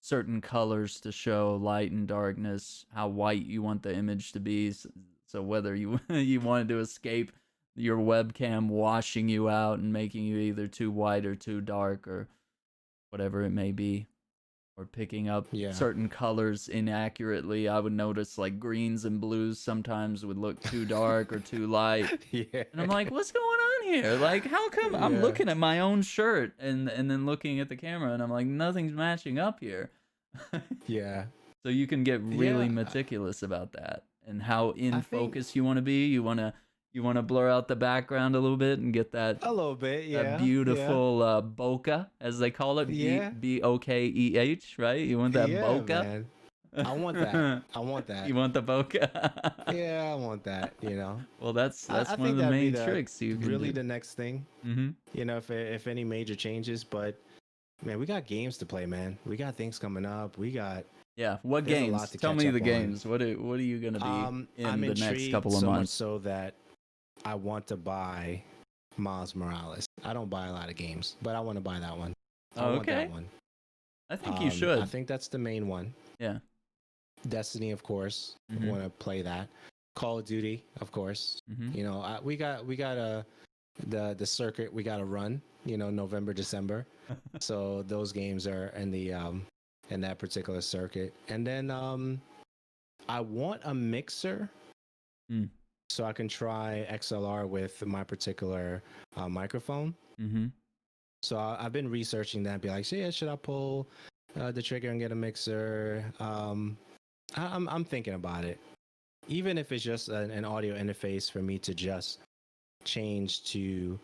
certain colors to show light and darkness, how white you want the image to be. So whether you you wanted to escape your webcam washing you out and making you either too white or too dark or whatever it may be. or picking up Yeah. certain colors inaccurately. I would notice like greens and blues sometimes would look too dark or too light. Yeah. And I'm like, what's going on here? Like, how come I'm Yeah. looking at my own shirt and then looking at the camera and I'm like, nothing's matching up here. Yeah. So you can get really Yeah. meticulous about that and how in I think focus you want to be. You want to blur out the background a little bit and get that a little bit. that Yeah. Yeah. beautiful bokeh, as they call it, Yeah. Bokeh, right? You want that Yeah, bokeh? man. I want that. I want that. You want the bokeh? Yeah, I want that, you know. Well, that's I one of think the that'd be main the tricks you can really do. the next thing, Mm-hmm. you know, if any major changes, but man, we got games to play, man. We got things coming up. Yeah. What There's a lot games? to Tell catch me up the on. games. What are you gonna be I'm in the next intrigued couple of so much months? so that I want to buy Miles Morales. I don't buy a lot of games, but I want to buy that one. I Oh, want that okay. one. I think you I should. think that's the main one. Yeah. Destiny, of course. I Mm-hmm. want to play that. Call of Duty, of course. Mm-hmm. You know, we got the circuit we got to run. You know, November, December. So those games are in that particular circuit. And then I want a mixer Mm. so I can try XLR with my particular microphone. Mm-hmm. So I've been researching that. Be like, yeah, should I pull the trigger and get a mixer? I'm thinking about it. Even if it's just an audio interface for me to just change to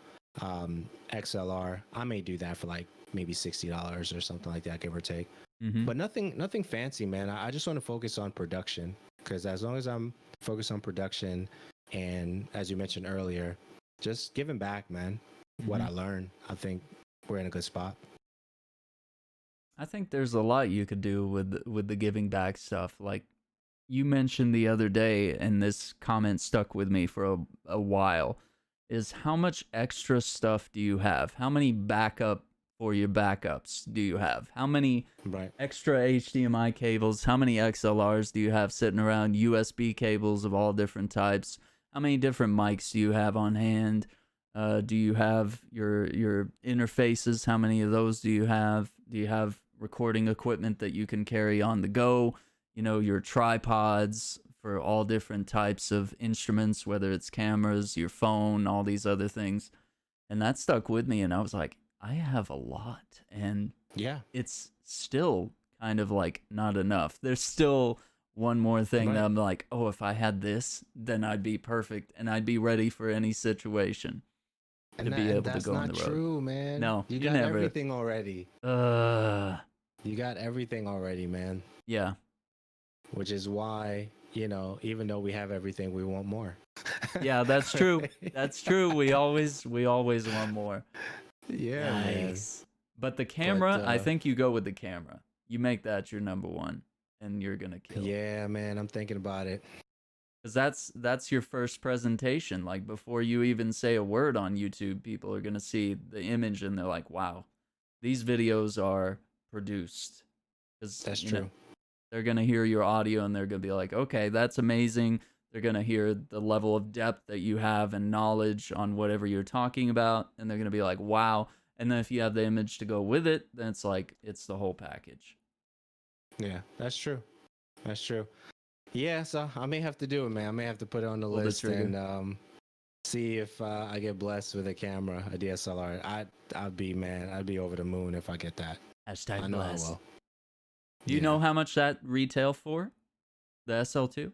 XLR, I may do that for like maybe $60 or something like that, give or take. Mm-hmm. But nothing fancy, man. I just want to focus on production, because as long as I'm focused on production and, as you mentioned earlier, just giving back, man, what I learned, I think we're in a good spot. I think there's a lot you could do with the giving back stuff. Like you mentioned the other day, and this comment stuck with me for a while, is how much extra stuff do you have? How many backup for your backups do you have? How many Right. extra HDMI cables? How many XLRs do you have sitting around? USB cables of all different types? How many different mics do you have on hand? Do you have your interfaces? How many of those do you have? Do you have recording equipment that you can carry on the go? You know, your tripods for all different types of instruments, whether it's cameras, your phone, all these other things. And that stuck with me, and I was like, I have a lot, and Yeah. it's still kind of like not enough. There's still one more thing Right. that I'm like, oh, if I had this, then I'd be perfect, and I'd be ready for any situation to be able to That's go on not the road. true, man. No, you you got never. everything already. You got everything already, man. Yeah. Which is why, you know, even though we have everything, we want more. Yeah, that's true. That's true. We always want more. Yeah, man. Nice. But the camera, I uh, think you go with the camera. You make that your number one, and you're gonna kill it. Yeah, man. I'm thinking about it. Because that's your first presentation. Like before you even say a word on YouTube, people are gonna see the image and they're like, "Wow, these videos are produced." Because That's true. they're gonna hear your audio and they're gonna be like, "Okay, that's amazing." They're gonna hear the level of depth that you have and knowledge on whatever you're talking about, and they're gonna be like, "Wow." And then if you have the image to go with it, then it's like it's the whole package. Yeah, that's true. That's true. Yeah, so I may have to do it, man. I may have to put it on the Pull the list trigger. and see if I get blessed with a camera, a DSLR. I'd be over the moon if I get that. Hashtag I know blessed. I will. Do you Yeah. know how much that retail for? The SL2?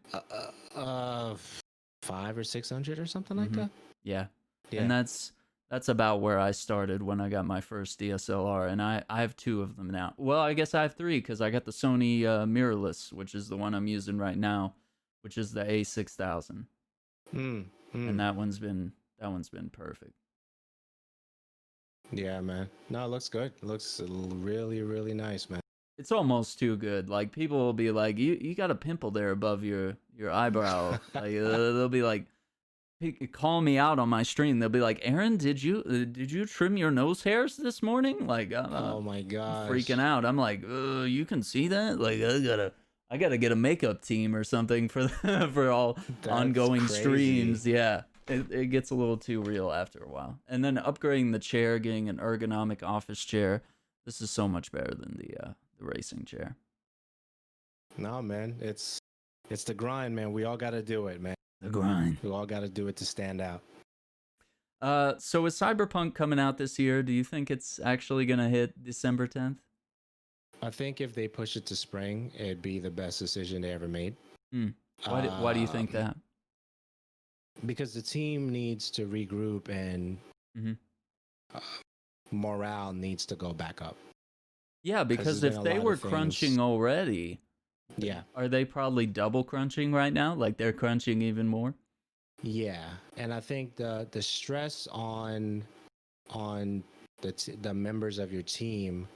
500 or 600 or something like that. Yeah. Yeah. And that's about where I started when I got my first DSLR, and I have two of them now. Well, I guess I have three because I got the Sony mirrorless, which is the one I'm using right now, which is the A6000, and that one's been perfect. Yeah, man. No, it looks good. It looks really, really nice, man. It's almost too good. Like people will be like, "You got a pimple there above your eyebrow." Like they'll be like, call me out on my stream. They'll be like, "Aaron, did you trim your nose hairs this morning?" Like, Oh my I'm gosh. freaking out. I'm like, you can see that? Like, I gotta get a makeup team or something for for all That's ongoing crazy. streams. Yeah, it gets a little too real after a while. And then upgrading the chair, getting an ergonomic office chair. This is so much better than the racing chair. No, man, it's the grind, man. We all got to do it, man. The grind. We all got to do it to stand out. So is Cyberpunk coming out this year? Do you think it's actually gonna hit December 10th? I think if they push it to spring, it'd be the best decision they ever made. Why do you think that? Because the team needs to regroup and morale needs to go back up. Yeah, because if they were crunching already, yeah, are they probably double crunching right now? Like they're crunching even more? Yeah, and I think the stress on the members of your team,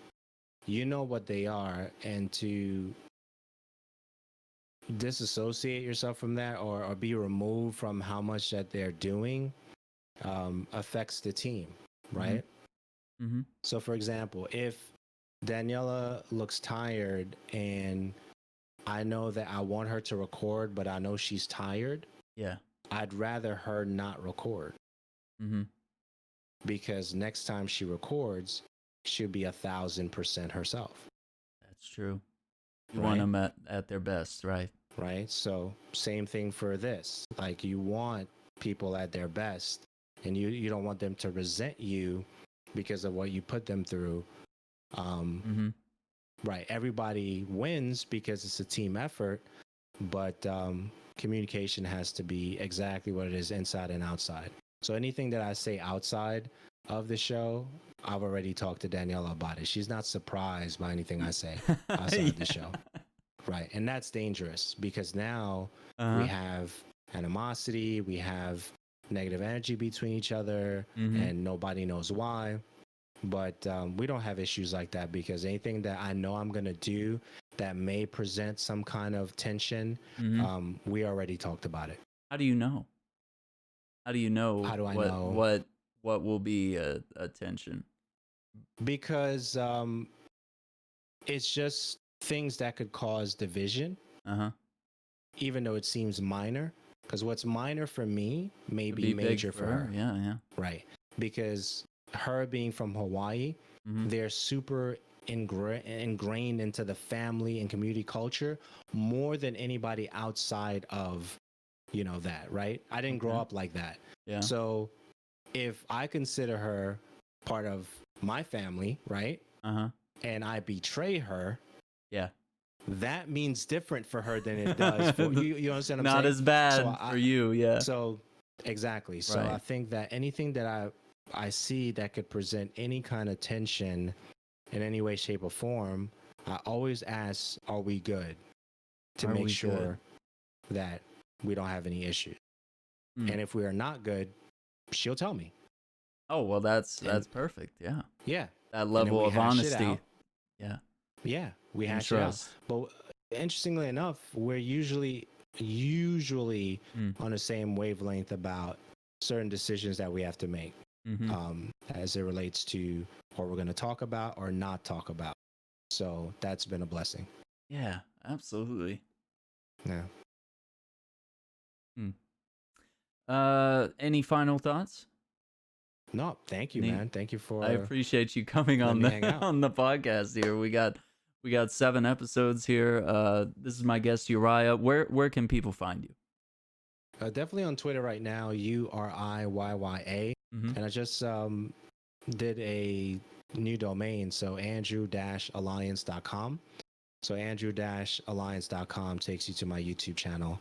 you know what they are, and to disassociate yourself from that or be removed from how much that they're doing affects the team, right? Mm-hmm. So, for example, if Daniela looks tired and I know that I want her to record, but I know she's tired, yeah, I'd rather her not record. Because next time she records, she'll be 1,000% herself. That's true. You want them at their best, right? Right. So same thing for this. Like you want people at their best, and you don't want them to resent you because of what you put them through. Right. Everybody wins because it's a team effort, but communication has to be exactly what it is inside and outside. So anything that I say outside of the show, I've already talked to Daniela about it. She's not surprised by anything I say outside the show. Right. And that's dangerous because now we have animosity, we have negative energy between each other, and nobody knows why. But we don't have issues like that because anything that I know I'm going to do that may present some kind of tension, we already talked about it. How do you know? How do you know? How do I know? What will be a tension? Because it's just things that could cause division, even though it seems minor. Because what's minor for me may be major for her. Yeah. Right. Because her being from Hawaii, they're super ingrained into the family and community culture more than anybody outside of, that, right? I didn't grow up like that. Yeah. So if I consider her part of my family, right? And I betray her, yeah, that means different for her than it does for you. You understand what I'm saying? Not as bad for you, yeah. So exactly. So I think that anything that I see that could present any kind of tension in any way, shape, or form, I always ask, are we good? To make sure that we don't have any issues. And if we are not good, she'll tell me. Oh, well, that's perfect. Yeah. Yeah. That level of honesty. Yeah. Yeah. We hash it out. But interestingly enough, we're usually on the same wavelength about certain decisions that we have to make. As it relates to what we're going to talk about or not talk about. So that's been a blessing. Yeah, absolutely. Yeah. Any final thoughts? No, thank you, man. Thank you for. I appreciate you coming on the podcast here. We got 7 episodes here. This is my guest Uriyya. Where can people find you? Definitely on Twitter right now, URIYYA. And I just did a new domain, so andrew-alliance.com. So andrew-alliance.com takes you to my YouTube channel,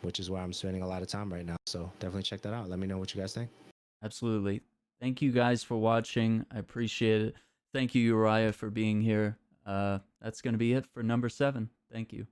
which is where I'm spending a lot of time right now. So definitely check that out. Let me know what you guys think. Absolutely. Thank you guys for watching. I appreciate it. Thank you, Uriyya, for being here. That's going to be it for number 7. Thank you.